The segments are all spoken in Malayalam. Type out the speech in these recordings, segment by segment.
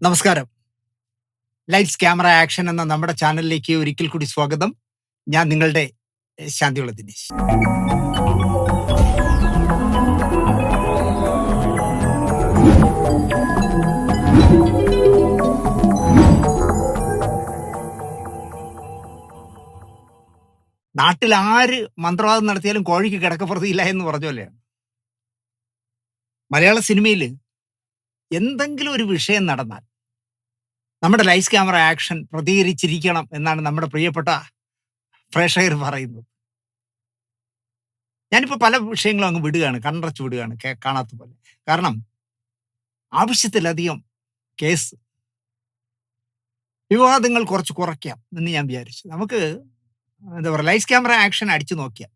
നമസ്കാരം. ലൈറ്റ്സ് ക്യാമറ ആക്ഷൻ എന്ന നമ്മുടെ ചാനലിലേക്ക് ഒരിക്കൽ കൂടി സ്വാഗതം. ഞാൻ നിങ്ങളുടെ ശാന്തിയുള്ള ദിനേശ്. നാട്ടിൽ ആര് മന്ത്രവാദം നടത്തിയാലും കോഴിക്ക് കിടക്കപ്പുറത്തില്ല എന്ന് പറഞ്ഞ പോലെയാണ്. മലയാള സിനിമയിൽ എന്തെങ്കിലും ഒരു വിഷയം നടന്നാൽ നമ്മുടെ ലൈറ്റ്സ് ക്യാമറ ആക്ഷൻ പ്രതികരിച്ചിരിക്കണം എന്നാണ് നമ്മുടെ പ്രിയപ്പെട്ട പ്രേക്ഷകർ പറയുന്നത്. ഞാനിപ്പോൾ പല വിഷയങ്ങളും അങ്ങ് വിടുകയാണ്, കണ്ണടച്ച് വിടുകയാണ്, കാണാത്ത പോലെ. കാരണം ആവശ്യത്തിലധികം കേസ്, വിവാദങ്ങൾ കുറച്ച് കുറയ്ക്കാം എന്ന് ഞാൻ വിചാരിച്ചു. നമുക്ക് എന്താ പറയുക, ലൈറ്റ്സ് ക്യാമറ ആക്ഷൻ അടിച്ചു നോക്കിയാൽ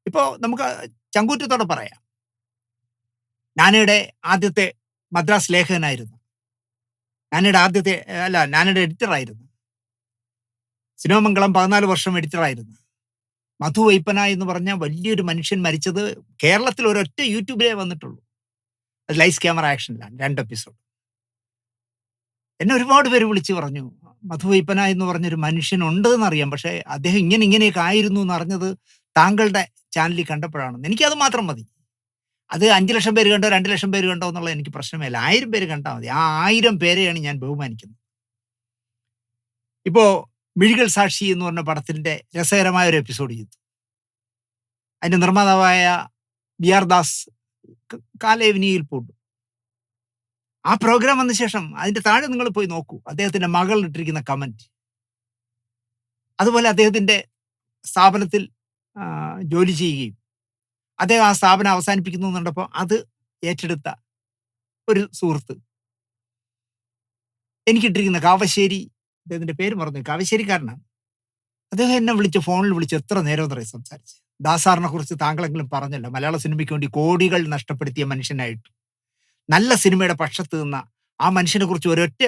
ഇപ്പോൾ നമുക്ക് ചങ്കൂറ്റത്തോടെ പറയാം, ഞാനയുടെ ആദ്യത്തെ മദ്രാസ് ലേഖകനായിരുന്നു. ഞാനയുടെ എഡിറ്ററായിരുന്നു. സിനിമാമംഗളം 14 വർഷം എഡിറ്ററായിരുന്നു. മധു വൈപ്പന എന്ന് പറഞ്ഞ വലിയൊരു മനുഷ്യൻ മരിച്ചത് കേരളത്തിൽ ഒരൊറ്റ യൂട്യൂബിലേ വന്നിട്ടുള്ളൂ. അത് ലൈറ്റ്സ് ക്യാമറ ആക്ഷനിലാണ് 2 എപ്പിസോഡ്. എന്നെ ഒരുപാട് പേര് വിളിച്ച് പറഞ്ഞു, മധു വൈപ്പന എന്ന് പറഞ്ഞൊരു മനുഷ്യനുണ്ട് എന്നറിയാം, പക്ഷേ അദ്ദേഹം ഇങ്ങനെയൊക്കെ ആയിരുന്നു എന്നറിഞ്ഞത് താങ്കളുടെ ചാനലിൽ കണ്ടപ്പോഴാണെന്ന്. എനിക്കത് മാത്രം മതി. അത് 5 ലക്ഷം പേര് കണ്ടോ 2 ലക്ഷം പേര് കണ്ടോ എന്നുള്ളത് എനിക്ക് പ്രശ്നമല്ല. 1000 പേര് കണ്ടാൽ മതി. ആ 1000 പേരെയാണ് ഞാൻ ബഹുമാനിക്കുന്നത്. ഇപ്പോൾ മിഴികൾ സാക്ഷി എന്ന് പറഞ്ഞ പടത്തിന്റെ രസകരമായ ഒരു എപ്പിസോഡ് ചെയ്തു. അതിന്റെ നിർമ്മാതാവായ ബി.ആർ. ദാസ് കാലേവനിയിൽ പോണ്ടു. ആ പ്രോഗ്രാം വന്ന ശേഷം അതിന്റെ താഴെ നിങ്ങൾ പോയി നോക്കൂ, അദ്ദേഹത്തിന്റെ മകൾ ഇട്ടിരിക്കുന്ന കമന്റ്. അതുപോലെ അദ്ദേഹത്തിന്റെ സ്ഥാപനത്തിൽ ജോലി ചെയ്യുകയും അദ്ദേഹം ആ സ്ഥാപനം അവസാനിപ്പിക്കുന്നു എന്ന് കണ്ടപ്പോൾ അത് ഏറ്റെടുത്ത ഒരു സുഹൃത്ത് എനിക്കിട്ടിരിക്കുന്ന കാവശ്ശേരി, അദ്ദേഹത്തിന്റെ പേര് മറന്നു, കാവശ്ശേരിക്കാരനാണ്. അദ്ദേഹം എന്നെ ഫോണിൽ വിളിച്ച് എത്ര നേരം എന്നറിയാം സംസാരിച്ച്. ദാസാറിനെ കുറിച്ച് താങ്കളെങ്കിലും പറഞ്ഞല്ലോ, മലയാള സിനിമയ്ക്ക് വേണ്ടി കോടികൾ നഷ്ടപ്പെടുത്തിയ മനുഷ്യനായിട്ട് നല്ല സിനിമയുടെ പക്ഷത്ത് നിന്ന ആ മനുഷ്യനെ കുറിച്ച് ഒരൊറ്റ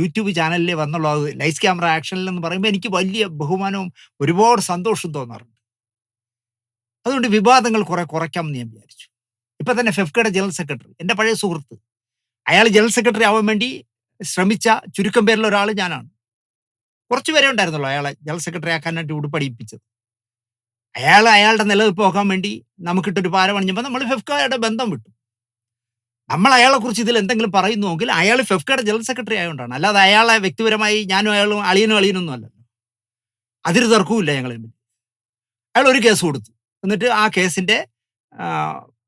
യൂട്യൂബ് ചാനലിലേ വന്നുള്ളൂ. അത് ലൈറ്റ്സ് ക്യാമറ ആക്ഷനിൽ എന്ന് പറയുമ്പോൾ എനിക്ക് വലിയ ബഹുമാനവും ഒരുപാട് സന്തോഷവും തോന്നാറുണ്ട്. അതുകൊണ്ട് വിവാദങ്ങൾ കുറയ്ക്കാമെന്ന് ഞാൻ വിചാരിച്ചു. ഇപ്പൊ തന്നെ ഫെഫ്കയുടെ ജനറൽ സെക്രട്ടറി, എൻ്റെ പഴയ സുഹൃത്ത്, അയാൾ ജനറൽ സെക്രട്ടറി ആവാൻ വേണ്ടി ശ്രമിച്ച ചുരുക്കം പേരിൽ ഒരാൾ ഞാനാണ്. കുറച്ചു പേരെ ഉണ്ടായിരുന്നുള്ളൂ അയാളെ ജനറൽ സെക്രട്ടറി ആക്കാനായിട്ട് ഉടുപ്പടിപ്പിച്ചത്. അയാളുടെ നിലനിൽപ്പ് നോക്കാൻ വേണ്ടി നമുക്കിട്ടൊരു പാര പണിഞ്ഞപ്പോൾ നമ്മൾ ഫെഫ്കയുടെ ബന്ധം വിട്ടു. നമ്മൾ അയാളെ കുറിച്ച് ഇതിൽ എന്തെങ്കിലും പറയുന്നുവെങ്കിൽ അയാൾ ഫെഫ്കയുടെ ജനറൽ സെക്രട്ടറി ആയതുകൊണ്ടാണ്, അല്ലാതെ അയാളെ വ്യക്തിപരമായി ഞാനും അയാളും അളിയനൊന്നും അല്ലല്ലോ. അതിന് തർക്കവുമില്ല ഞങ്ങൾ തമ്മിൽ. അയാൾ ഒരു കേസ് കൊടുത്തു. എന്നിട്ട് ആ കേസിന്റെ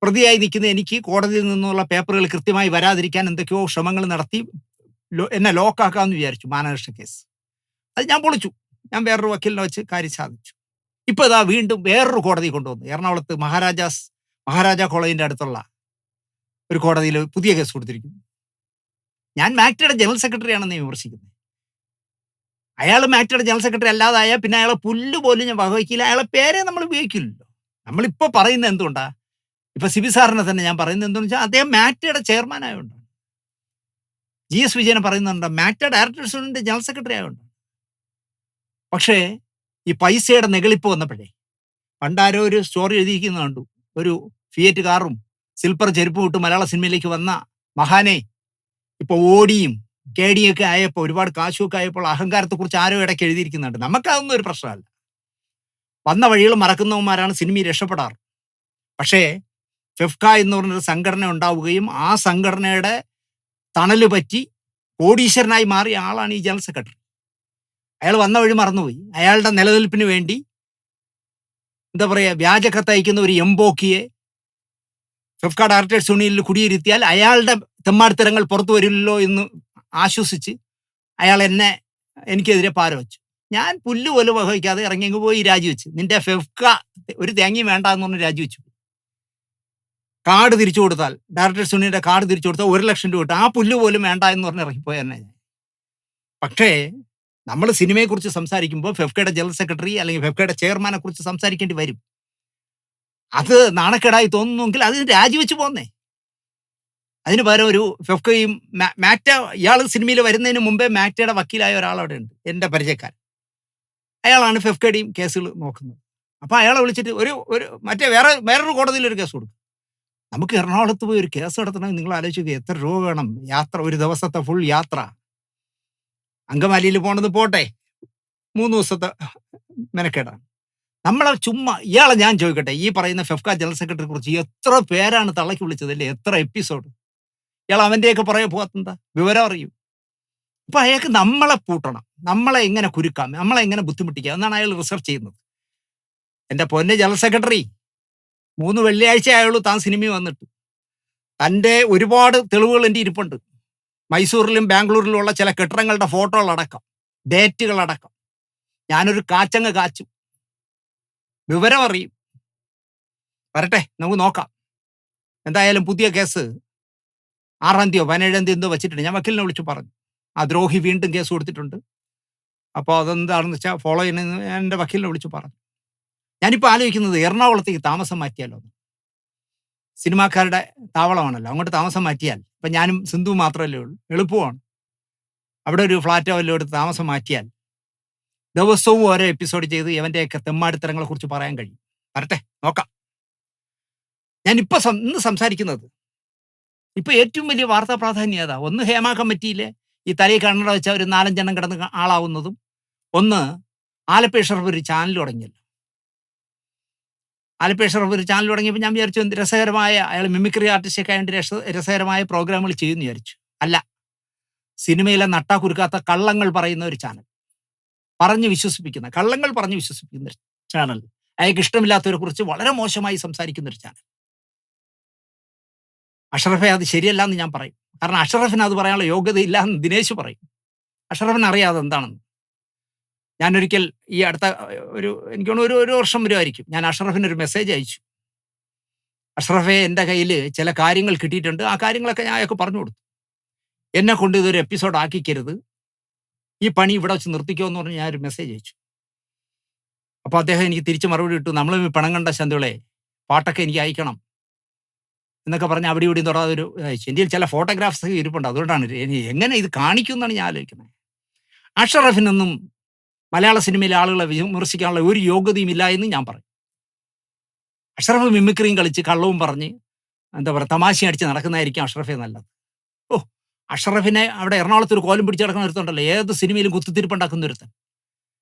പ്രതിയായി നിൽക്കുന്ന എനിക്ക് കോടതിയിൽ നിന്നുള്ള പേപ്പറുകൾ കൃത്യമായി വരാതിരിക്കാൻ എന്തൊക്കെയോ ശ്രമങ്ങൾ നടത്തി എന്നെ ലോക്കാക്കാമെന്ന് വിചാരിച്ചു. മാനനഷ്ട കേസ് അത് ഞാൻ പൊളിച്ചു. ഞാൻ വേറൊരു വക്കീലിനെ വെച്ച് കാര്യം സാധിച്ചു. ഇപ്പൊ ഇതാ വീണ്ടും വേറൊരു കോടതി കൊണ്ടുവന്നു. എറണാകുളത്ത് മഹാരാജാ കോളേജിന്റെ അടുത്തുള്ള ഒരു കോടതിയിൽ പുതിയ കേസ് കൊടുത്തിരിക്കുന്നു. ഞാൻ മാക്ടയുടെ ജനറൽ സെക്രട്ടറി ആണെന്ന് വിമർശിക്കുന്നത്. അയാൾ മാക്ടയുടെ ജനറൽ സെക്രട്ടറി അല്ലാതായാൽ പിന്നെ അയാളെ പുല്ല് പോലും ഞാൻ വകവയ്ക്കില്ല. അയാളെ പേരെ നമ്മൾ ഉപയോഗിക്കില്ലല്ലോ. നമ്മളിപ്പോൾ പറയുന്നത് എന്തുകൊണ്ടാ, ഇപ്പൊ സിബി സാറിനെ തന്നെ ഞാൻ പറയുന്നത് എന്തെന്ന് വെച്ചാൽ അദ്ദേഹം മാക്ടയുടെ ചെയർമാൻ ആയതുകൊണ്ടാണ്. GS വിജയനെ പറയുന്നുണ്ട് മാക്ട ഡയറക്ടേഴ്സിന്റെ ജനറൽ സെക്രട്ടറി ആയതുകൊണ്ട്. പക്ഷേ ഈ പൈസയുടെ നെകളിപ്പ് വന്നപ്പോഴേ, പണ്ടാരോ ഒരു സ്റ്റോറി എഴുതിയിരിക്കുന്നത് കണ്ടു, ഒരു ഫിയറ്റ് കാറും സിൽപ്പർ ചെരുപ്പും ഇട്ട് മലയാള സിനിമയിലേക്ക് വന്ന മഹാനെ ഇപ്പൊ ഓടിയും കേടിയൊക്കെ ആയപ്പോൾ, ഒരുപാട് കാശുമൊക്കെ ആയപ്പോൾ അഹങ്കാരത്തെക്കുറിച്ച് ആരോ ഇടയ്ക്ക് എഴുതിയിരിക്കുന്നുണ്ട്. നമുക്കതൊന്നും ഒരു പ്രശ്നമല്ല. വന്ന വഴികൾ മറക്കുന്നവന്മാരാണ് സിനിമയിൽ രക്ഷപ്പെടാറ്. പക്ഷേ ഫെഫ്ക എന്ന് പറഞ്ഞൊരു സംഘടന ഉണ്ടാവുകയും ആ സംഘടനയുടെ തണല് പറ്റി കോടീശ്വരനായി മാറിയ ആളാണ് ഈ ജനറൽ സെക്രട്ടറി. അയാൾ വന്ന വഴി മറന്നുപോയി. അയാളുടെ നിലനിൽപ്പിന് വേണ്ടി എന്താ പറയുക, വ്യാജ കത്തയക്കുന്ന ഒരു എംബോക്കിയെ ഫെഫ്ക ഡയറക്ടേഴ്സ് യൂണിയനിൽ കുടിയിരുത്തിയാൽ അയാളുടെ തെമ്മാടിത്തരങ്ങൾ പുറത്തു വരില്ലല്ലോ എന്ന് ആശ്വസിച്ച് അയാൾ എനിക്കെതിരെ പാര വെച്ചു. ഞാൻ പുല്ല് പോലും വഹിക്കാതെ ഇറങ്ങിയെങ്കിൽ പോയി രാജിവെച്ച്. നിന്റെ ഫെഫ്ക ഒരു തേങ്ങയും വേണ്ട എന്ന് പറഞ്ഞ് രാജിവെച്ചു. കാർഡ് തിരിച്ചു കൊടുത്താൽ, ഡയറക്ടേഴ്സ് യൂണിയന്റെ കാർഡ് തിരിച്ചു കൊടുത്താൽ 1 ലക്ഷം രൂപ കിട്ടും. ആ പുല്ല് പോലും വേണ്ട എന്ന് പറഞ്ഞ് ഇറങ്ങിപ്പോയി തന്നെ. പക്ഷേ നമ്മൾ സിനിമയെക്കുറിച്ച് സംസാരിക്കുമ്പോൾ ഫെഫ്കയുടെ ജനറൽ സെക്രട്ടറി അല്ലെങ്കിൽ ഫെഫ്കയുടെ ചെയർമാനെ കുറിച്ച് സംസാരിക്കേണ്ടി വരും. അത് നാണക്കേടായി തോന്നുന്നുവെങ്കിൽ അത് രാജിവെച്ച് പോന്നേ. അതിന് പകരം ഒരു ഫെഫ്കയും മാക്ട, ഇയാൾ സിനിമയിൽ വരുന്നതിന് മുമ്പേ മാക്ടയുടെ വക്കീലായ ഒരാളവിടെ ഉണ്ട്, എൻ്റെ പരിചയക്കാരൻ. അയാളാണ് ഫെഫ്കയുടെയും കേസുകൾ നോക്കുന്നത്. അപ്പൊ അയാളെ വിളിച്ചിട്ട് ഒരു വേറൊരു കോടതിയിൽ ഒരു കേസ് കൊടുക്കും. നമുക്ക് എറണാകുളത്ത് പോയി ഒരു കേസ് നടത്തണമെങ്കിൽ നിങ്ങൾ ആലോചിക്കുക, എത്ര രൂപ വേണം? യാത്ര, ഒരു ദിവസത്തെ ഫുൾ യാത്ര. അങ്കമാലിയിൽ പോണത് പോട്ടെ, 3 ദിവസത്തെ മെനക്കേടാണ്. നമ്മളെ ചുമ്മാ ഇയാളെ ഞാൻ ചോദിക്കട്ടെ, ഈ പറയുന്ന ഫെഫ്ക ജനറൽ സെക്രട്ടറിയെ കുറിച്ച് എത്ര പേരാണ് തള്ളക്കി വിളിച്ചതല്ലേ? എത്ര എപ്പിസോഡ്? ഇയാൾ അവന്റെയൊക്കെ പുറകെ പോകാത്തെന്താ? വിവരം അറിയും. അപ്പൊ അയാൾക്ക് നമ്മളെ പൂട്ടണം, നമ്മളെ എങ്ങനെ കുരുക്കാം, നമ്മളെ എങ്ങനെ ബുദ്ധിമുട്ടിക്കാം എന്നാണ് അയാൾ റിസർച്ച് ചെയ്യുന്നത്. എന്റെ പൊന്നെ ജനറൽ സെക്രട്ടറി, 3 വെള്ളിയാഴ്ച ആയുള്ളൂ താൻ സിനിമയിൽ വന്നിട്ട്. തൻ്റെ ഒരുപാട് തെളിവുകൾ എൻ്റെ ഇരിപ്പുണ്ട്. മൈസൂരിലും ബാംഗ്ലൂരിലും ഉള്ള ചില കെട്ടിടങ്ങളുടെ ഫോട്ടോകളടക്കം, ഡേറ്റുകളടക്കം. ഞാനൊരു കാച്ചങ്ങ് കാച്ചും, വിവരം അറിയും. വരട്ടെ, നമുക്ക് നോക്കാം. എന്തായാലും പുതിയ കേസ് 6-ാം തീയതിയോ 17-ാം തീയതി എന്തോ വെച്ചിട്ടുണ്ട്. ഞാൻ വക്കീലിനെ വിളിച്ചു പറഞ്ഞു, ആ ദ്രോഹി വീണ്ടും കേസ് കൊടുത്തിട്ടുണ്ട്. അപ്പോൾ അതെന്താണെന്ന് വെച്ചാൽ ഫോളോ ചെയ്യുന്നതെന്ന് ഞാൻ എൻ്റെ വക്കീലിനെ വിളിച്ചു പറഞ്ഞു. ഞാനിപ്പോൾ ആലോചിക്കുന്നത് എറണാകുളത്തേക്ക് താമസം മാറ്റിയാലോ. സിനിമാക്കാരുടെ താവളമാണല്ലോ, അങ്ങോട്ട് താമസം മാറ്റിയാൽ ഇപ്പം ഞാനും സിന്ധു മാത്രമല്ലേ ഉള്ളൂ, എളുപ്പമാണ്. അവിടെ ഒരു ഫ്ലാറ്റോ വല്ലതും എടുത്ത് താമസം മാറ്റിയാൽ ദിവസവും ഓരോ എപ്പിസോഡ് ചെയ്ത് ഇവൻ്റെയൊക്കെ തെമ്മാടിത്തരങ്ങളെ കുറിച്ച് പറയാൻ കഴിയും. വരട്ടെ, നോക്കാം. ഞാനിപ്പോൾ ഇന്ന് സംസാരിക്കുന്നത് ഇപ്പൊ ഏറ്റവും വലിയ വാർത്താ പ്രാധാന്യം ഏതാ? ഒന്ന് ഹേമ കമ്മിറ്റിയിലെ ഈ തലയിൽ കണ്ണട വെച്ച ഒരു 4-5 എണ്ണം കിടന്ന് ആളാവുന്നതും, ഒന്ന് ആലപ്പി ഷറഫ് ഒരു ചാനൽ തുടങ്ങിയല്ലോ. ആലപ്പി ഷറഫ് ഒരു ചാനൽ തുടങ്ങിയപ്പോൾ ഞാൻ വിചാരിച്ചു എന്ത് രസകരമായ, അയാൾ മിമിക്രി ആർട്ടിസ്റ്റൊക്കെ ആയതുകൊണ്ട് രസകരമായ പ്രോഗ്രാമുകൾ ചെയ്യുമെന്ന് വിചാരിച്ചു. അല്ല, സിനിമയിലെ നട്ടാ കുരുക്കാത്ത കള്ളങ്ങൾ പറയുന്ന ഒരു ചാനൽ, കള്ളങ്ങൾ പറഞ്ഞ് വിശ്വസിപ്പിക്കുന്ന ഒരു ചാനൽ, അയാൾക്ക് ഇഷ്ടമില്ലാത്തവരെ കുറിച്ച് വളരെ മോശമായി സംസാരിക്കുന്ന ഒരു ചാനൽ. അഷറഫെ അത് ശരിയല്ല എന്ന് ഞാൻ പറയും. കാരണം അഷറഫിന് അത് പറയാനുള്ള യോഗ്യതയില്ല എന്ന് ദിനേശ് പറയും. അഷറഫിന് അറിയാതെ എന്താണെന്ന്. ഞാനൊരിക്കൽ ഈ അടുത്ത എനിക്ക് തോന്നുന്നു ഒരു വർഷം വരുമായിരിക്കും, ഞാൻ അഷറഫിന് ഒരു മെസ്സേജ് അയച്ചു. അഷറഫെ, എൻ്റെ കയ്യിൽ ചില കാര്യങ്ങൾ കിട്ടിയിട്ടുണ്ട്, ആ കാര്യങ്ങളൊക്കെ ഞാൻ അയാൾക്ക് പറഞ്ഞു കൊടുത്തു. എന്നെ കൊണ്ട് ഇതൊരു എപ്പിസോഡ് ആക്കിക്കരുത്, ഈ പണി ഇവിടെ വെച്ച് നിർത്തിക്കോ എന്ന് പറഞ്ഞ് ഞാനൊരു മെസ്സേജ് അയച്ചു. അപ്പോൾ അദ്ദേഹം എനിക്ക് തിരിച്ച് മറുപടി ഇട്ടു, നമ്മൾ പണം കണ്ട ശന്തുളെ, പാട്ടൊക്കെ എനിക്ക് അയക്കണം എന്നൊക്കെ പറഞ്ഞ് അവിടെ ഇവിടെയും തൊടാതെ ഒരു അയച്ചു. ഇന്ത്യയിൽ ചില ഫോട്ടോഗ്രാഫ്സ് ഇരിപ്പുണ്ട്, അതുകൊണ്ടാണ് എങ്ങനെ ഇത് കാണിക്കുമെന്നാണ് ഞാൻ ആലോചിക്കുന്നത്. അഷറഫിനൊന്നും മലയാള സിനിമയിലെ ആളുകളെ വിമർശിക്കാനുള്ള ഒരു യോഗ്യതയും ഇല്ല എന്ന് ഞാൻ പറയും. അഷറഫ് മിമിക്രിയും കളിച്ച് കള്ളവും പറഞ്ഞ് എന്താ പറയുക, തമാശ അടിച്ച് നടക്കുന്നതായിരിക്കും അഷറഫെ നല്ലത്. ഓ, അഷറഫിനെ അവിടെ എറണാകുളത്ത് ഒരു കോലം പിടിച്ച് നടക്കുന്ന ഒരുത്തുണ്ടല്ലോ, ഏത് സിനിമയിലും കുത്തിത്തിരിപ്പുണ്ടാക്കുന്ന ഒരുത്തൻ.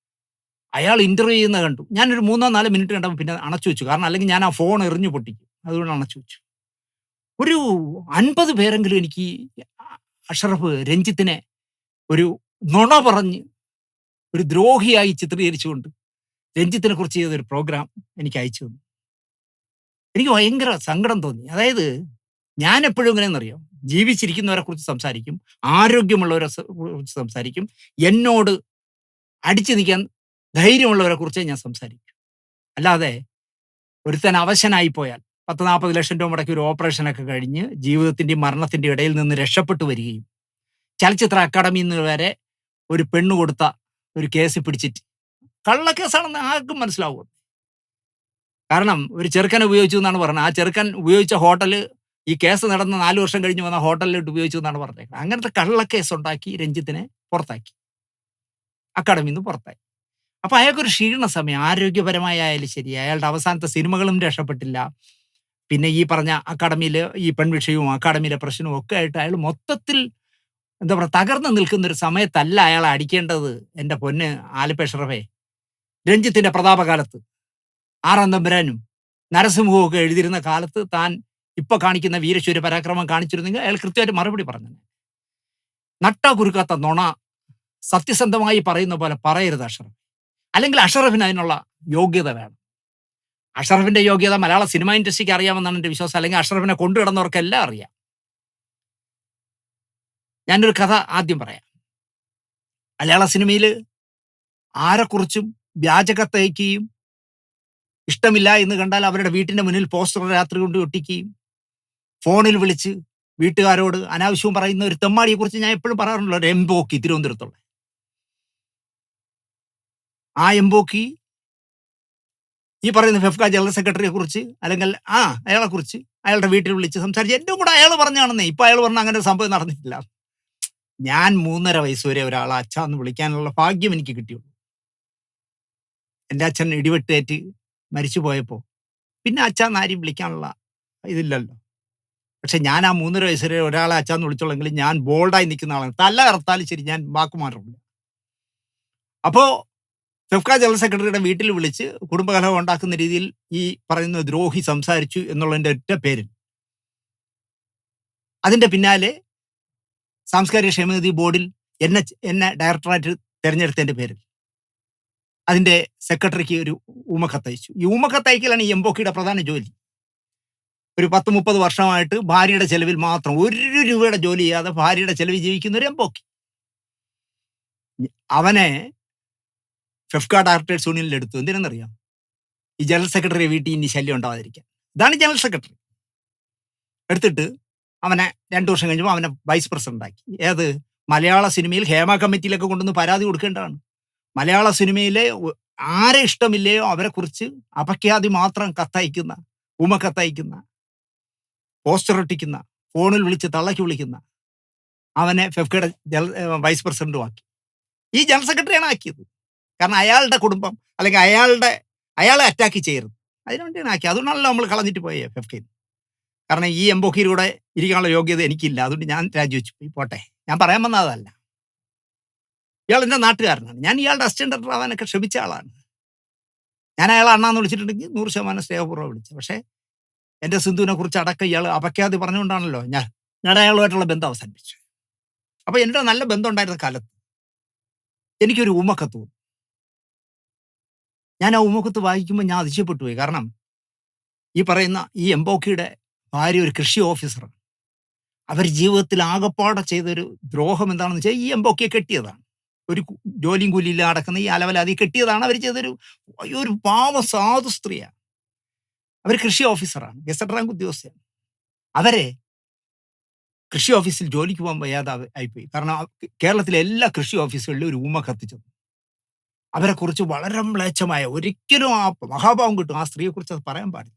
അയാൾ ഇന്റർവ്യൂ ചെയ്യുന്നത് കണ്ടു. ഞാനൊരു 3-4 മിനിറ്റ് കണ്ടപ്പോൾ പിന്നെ അണച്ചു വെച്ചു. കാരണം അല്ലെങ്കിൽ ഞാൻ ആ ഫോൺ എറിഞ്ഞു പൊട്ടിക്കും, അതുകൊണ്ട് അണച്ചു വെച്ചു. ഒരു 50 പേരെങ്കിലും എനിക്ക് അഷറഫ് രഞ്ജിത്തിനെ ഒരു നുണ പറഞ്ഞ് ഒരു ദ്രോഹിയായി ചിത്രീകരിച്ചുകൊണ്ട് രഞ്ജിത്തിനെ കുറിച്ച് ചെയ്തൊരു പ്രോഗ്രാം എനിക്ക് അയച്ചു തന്നു. എനിക്ക് ഭയങ്കര സങ്കടം തോന്നി. അതായത് ഞാൻ എപ്പോഴും എങ്ങനെയെന്നറിയോ, ജീവിച്ചിരിക്കുന്നവരെ കുറിച്ച് സംസാരിക്കും, ആരോഗ്യമുള്ളവരെ കുറിച്ച് സംസാരിക്കും, എന്നോട് അടിച്ചു നിൽക്കാൻ ധൈര്യമുള്ളവരെ കുറിച്ചേ ഞാൻ സംസാരിക്കും. അല്ലാതെ ഒരുത്തൻ അവശനായി പോയാൽ 10-40 ലക്ഷം രൂപ മുടക്കി ഒരു ഓപ്പറേഷനൊക്കെ കഴിഞ്ഞ് ജീവിതത്തിൻ്റെയും മരണത്തിൻ്റെ ഇടയിൽ നിന്ന് രക്ഷപ്പെട്ടു വരികയും ചലച്ചിത്ര അക്കാദമിയിൽ നിന്ന് വരെ ഒരു പെണ്ണ് കൊടുത്ത ഒരു കേസ് പിടിച്ചിട്ട്, കള്ളക്കേസാണെന്ന് ആർക്കും മനസ്സിലാവും. കാരണം ഒരു ചെറുക്കനെ ഉപയോഗിച്ചു എന്നാണ് പറഞ്ഞത്. ആ ചെറുക്കൻ ഉപയോഗിച്ച ഹോട്ടല് ഈ കേസ് നടന്ന 4 വർഷം കഴിഞ്ഞ് വന്ന ഹോട്ടലിലോട്ട് ഉപയോഗിച്ചു എന്നാണ് പറഞ്ഞത്. അങ്ങനത്തെ കള്ളക്കേസ് ഉണ്ടാക്കി രഞ്ജിത്തിനെ പുറത്താക്കി, അക്കാദമിയിൽ നിന്ന് പുറത്താക്കി. അപ്പൊ അയാൾക്കൊരു ക്ഷീണ സമയം, ആരോഗ്യപരമായി ആയാലും ശരി, അയാളുടെ അവസാനത്തെ സിനിമകളും രക്ഷപ്പെട്ടില്ല. പിന്നെ ഈ പറഞ്ഞ അക്കാദമിയിൽ ഈ പെൺവിഷയവും അക്കാദമിയിലെ പ്രശ്നവും ഒക്കെ ആയിട്ട് അയാൾ മൊത്തത്തിൽ എന്താ പറയുക, തകർന്നു നിൽക്കുന്ന ഒരു സമയത്തല്ല അയാളെ അടിക്കേണ്ടത്. എൻ്റെ പൊന്ന് ആലപ്പി ഷറഫേ, രഞ്ജിത്തിന്റെ പ്രതാപകാലത്ത് 6-ാം തമ്പുരാനും നരസിംഹവും ഒക്കെ എഴുതിയിരുന്ന കാലത്ത് താൻ ഇപ്പൊ കാണിക്കുന്ന വീരശൂര പരാക്രമം കാണിച്ചിരുന്നെങ്കിൽ അയാൾ കൃത്യമായിട്ട് മറുപടി പറഞ്ഞു. നട്ടാ കുരുക്കാത്ത നുണ സത്യസന്ധമായി പറയുന്ന പോലെ പറയരുത് അഷറഫ്. അല്ലെങ്കിൽ അഷറഫിന് അതിനുള്ള യോഗ്യത വേണം. അഷറഫിന്റെ യോഗ്യത മലയാള സിനിമ ഇൻഡസ്ട്രിക്ക് അറിയാമെന്നാണ് എൻ്റെ വിശ്വാസം. അല്ലെങ്കിൽ അഷറഫിനെ കൊണ്ടുകിടന്നവർക്കെല്ലാം അറിയാം. ഞാനൊരു കഥ ആദ്യം പറയാം. മലയാള സിനിമയിൽ ആരെക്കുറിച്ചും വ്യാജകത്തയക്കുകയും ഇഷ്ടമില്ല എന്ന് കണ്ടാൽ അവരുടെ വീട്ടിന്റെ മുന്നിൽ പോസ്റ്റർ രാത്രി കൊണ്ട് ഒട്ടിക്കുകയും ഫോണിൽ വിളിച്ച് വീട്ടുകാരോട് അനാവശ്യവും പറയുന്ന ഒരു തെമ്മാടിയെ കുറിച്ച് ഞാൻ എപ്പോഴും പറയാറുണ്ടല്ലോ, ഒരു എംബോക്കി, തിരുവനന്തപുരത്തുള്ള ആ എംബോക്കി ഈ പറയുന്ന ഫെഫ്ക ജനറൽ സെക്രട്ടറിയെ കുറിച്ച് അല്ലെങ്കിൽ അയാളെ കുറിച്ച് അയാളുടെ വീട്ടിൽ വിളിച്ച് സംസാരിച്ച് എൻ്റെ കൂടെ അയാൾ പറഞ്ഞാണെന്നേ. ഇപ്പൊ അയാൾ പറഞ്ഞ അങ്ങനെ ഒരു സംഭവം നടന്നിട്ടില്ല. ഞാൻ 3.5 വയസ്സ് വരെ ഒരാളെ അച്ഛ എന്ന് വിളിക്കാനുള്ള ഭാഗ്യം എനിക്ക് കിട്ടിയുള്ളൂ. എൻ്റെ അച്ഛൻ ഇടിവെട്ടേറ്റ് മരിച്ചു പോയപ്പോൾ പിന്നെ അച്ഛ ആരും വിളിക്കാനുള്ള ഇതില്ലല്ലോ. പക്ഷെ ഞാൻ ആ 3.5 വയസ്സ് വരെ ഒരാളെ അച്ഛാന്ന് വിളിച്ചോളെങ്കിലും ഞാൻ ബോൾഡായി നിൽക്കുന്ന ആളാണ്. തല കറുത്താലും ശരി ഞാൻ വാക്ക് മാറില്ല. അപ്പോൾ ഫെഫ്ക ജനറൽ സെക്രട്ടറിയുടെ വീട്ടിൽ വിളിച്ച് കുടുംബകലഹം ഉണ്ടാക്കുന്ന രീതിയിൽ ഈ പറയുന്ന ദ്രോഹി സംസാരിച്ചു എന്നുള്ളതിൻ്റെ ഒറ്റ പേരിൽ അതിൻ്റെ പിന്നാലെ സാംസ്കാരിക ക്ഷേമനിധി ബോർഡിൽ എന്നെ ഡയറക്ടറായിട്ട് തിരഞ്ഞെടുത്തതിൻ്റെ പേരിൽ അതിൻ്റെ സെക്രട്ടറിക്ക് ഒരു ഊമക്കത്തയച്ചു. ഈ ഊമക്കത്തയക്കലാണ് ഈ എംബോക്കിയുടെ പ്രധാന ജോലി. ഒരു 10-30 വർഷമായിട്ട് ഭാര്യയുടെ ചെലവിൽ മാത്രം 1 രൂപയുടെ ജോലി ചെയ്യാതെ ഭാര്യയുടെ ചെലവിൽ ജീവിക്കുന്ന ഒരു എംബോക്കി. അവനെ ഫെഫ്ക ഡയറക്ടേഴ്സ് യൂണിയനിൽ എടുത്തു. എന്തിനെന്നറിയാം? ഈ ജനറൽ സെക്രട്ടറി വീട്ടിൽ ഇനി ശല്യം ഉണ്ടാവാതിരിക്കാൻ. ഇതാണ് ജനറൽ സെക്രട്ടറി. എടുത്തിട്ട് അവനെ 2 വർഷം കഴിഞ്ഞപ്പോൾ അവനെ വൈസ് പ്രസിഡന്റ് ആക്കി. ഏത്? മലയാള സിനിമയിൽ ഹേമ കമ്മിറ്റിയിലൊക്കെ കൊണ്ടുവന്ന് പരാതി കൊടുക്കേണ്ടതാണ്. മലയാള സിനിമയിലെ ആരെ ഇഷ്ടമില്ലയോ അവരെ കുറിച്ച് അപഖ്യാതി മാത്രം കത്തയക്കുന്ന, ഊമക്കത്തയക്കുന്ന, പോസ്റ്റർ ഒട്ടിക്കുന്ന, ഫോണിൽ വിളിച്ച് തള്ളക്കി വിളിക്കുന്ന അവനെ ഫെഫ്കയുടെ വൈസ് പ്രസിഡന്റും ആക്കി. ഈ ജനറൽ സെക്രട്ടറിയാണ് ആക്കിയത്. കാരണം അയാളുടെ കുടുംബം അല്ലെങ്കിൽ അയാളെ അറ്റാക്ക് ചെയ്യരുത്, അതിനുവേണ്ടിയാണ് ആക്കി. അതുകൊണ്ടാണല്ലോ നമ്മൾ കളഞ്ഞിട്ട് പോയേ ഫെഫ്കയിൽ. കാരണം ഈ എംബോക്കിയുടെ കൂടെ ഇരിക്കാനുള്ള യോഗ്യത എനിക്കില്ല, അതുകൊണ്ട് ഞാൻ രാജിവെച്ചു പോയി. പോട്ടെ, ഞാൻ പറയാൻ വന്നതല്ല. ഇയാൾ എൻ്റെ നാട്ടുകാരനാണ്. ഞാൻ ഇയാളുടെ അസിസ്റ്റന്റ് ഡയറക്ടർ ആവാനൊക്കെ ശ്രമിച്ച ആളാണ്. ഞാൻ അയാളെ അണ്ണാന്ന് വിളിച്ചിട്ടുണ്ടെങ്കിൽ 100% സ്നേഹപൂർവ്വം വിളിച്ചു. പക്ഷേ എൻ്റെ സിന്ധുവിനെ കുറിച്ച് അടക്കം ഇയാൾ അപഖ്യാതി പറഞ്ഞുകൊണ്ടാണല്ലോ ഞാൻ അയാളുമായിട്ടുള്ള ബന്ധം അവസാനിപ്പിച്ചു. അപ്പോൾ എൻ്റെ നല്ല ബന്ധം ഉണ്ടായിരുന്ന കാലത്ത് എനിക്കൊരു ഊമക്കത്ത് തോന്നി. ഞാൻ ആ ഊമക്കത്ത് വായിക്കുമ്പോൾ ഞാൻ അതിശയപ്പെട്ടു പോയി. കാരണം ഈ പറയുന്ന ഈ എംബോക്കിയുടെ ഭാര്യ ഒരു കൃഷി ഓഫീസറാണ്. അവർ ജീവിതത്തിൽ ആകപ്പാടെ ചെയ്തൊരു ദ്രോഹം എന്താണെന്ന് വെച്ചാൽ ഈ എംബോക്കിയെ കെട്ടിയതാണ്. ഒരു ജോലിയും കൂലിയില്ല നടക്കുന്ന ഈ അലവലാതി കെട്ടിയതാണ്. അവർ ചെയ്തൊരു പാവ സാധു സ്ത്രീയാണ്. അവർ കൃഷി ഓഫീസറാണ്, ഗസറ്റ് റാങ്ക് ഉദ്യോഗസ്ഥയാണ്. അവരെ കൃഷി ഓഫീസിൽ ജോലിക്ക് പോകാൻ വയ്യാതെ ആയിപ്പോയി. കാരണം കേരളത്തിലെ എല്ലാ കൃഷി ഓഫീസുകളിലും ഒരു ഊമ കത്തിച്ചു. അവരെക്കുറിച്ച് വളരെ മ്ലേച്ഛമായ, ഒരിക്കലും ആ മഹാഭാവം കിട്ടും ആ സ്ത്രീയെക്കുറിച്ച് അത് പറയാൻ പാടില്ല.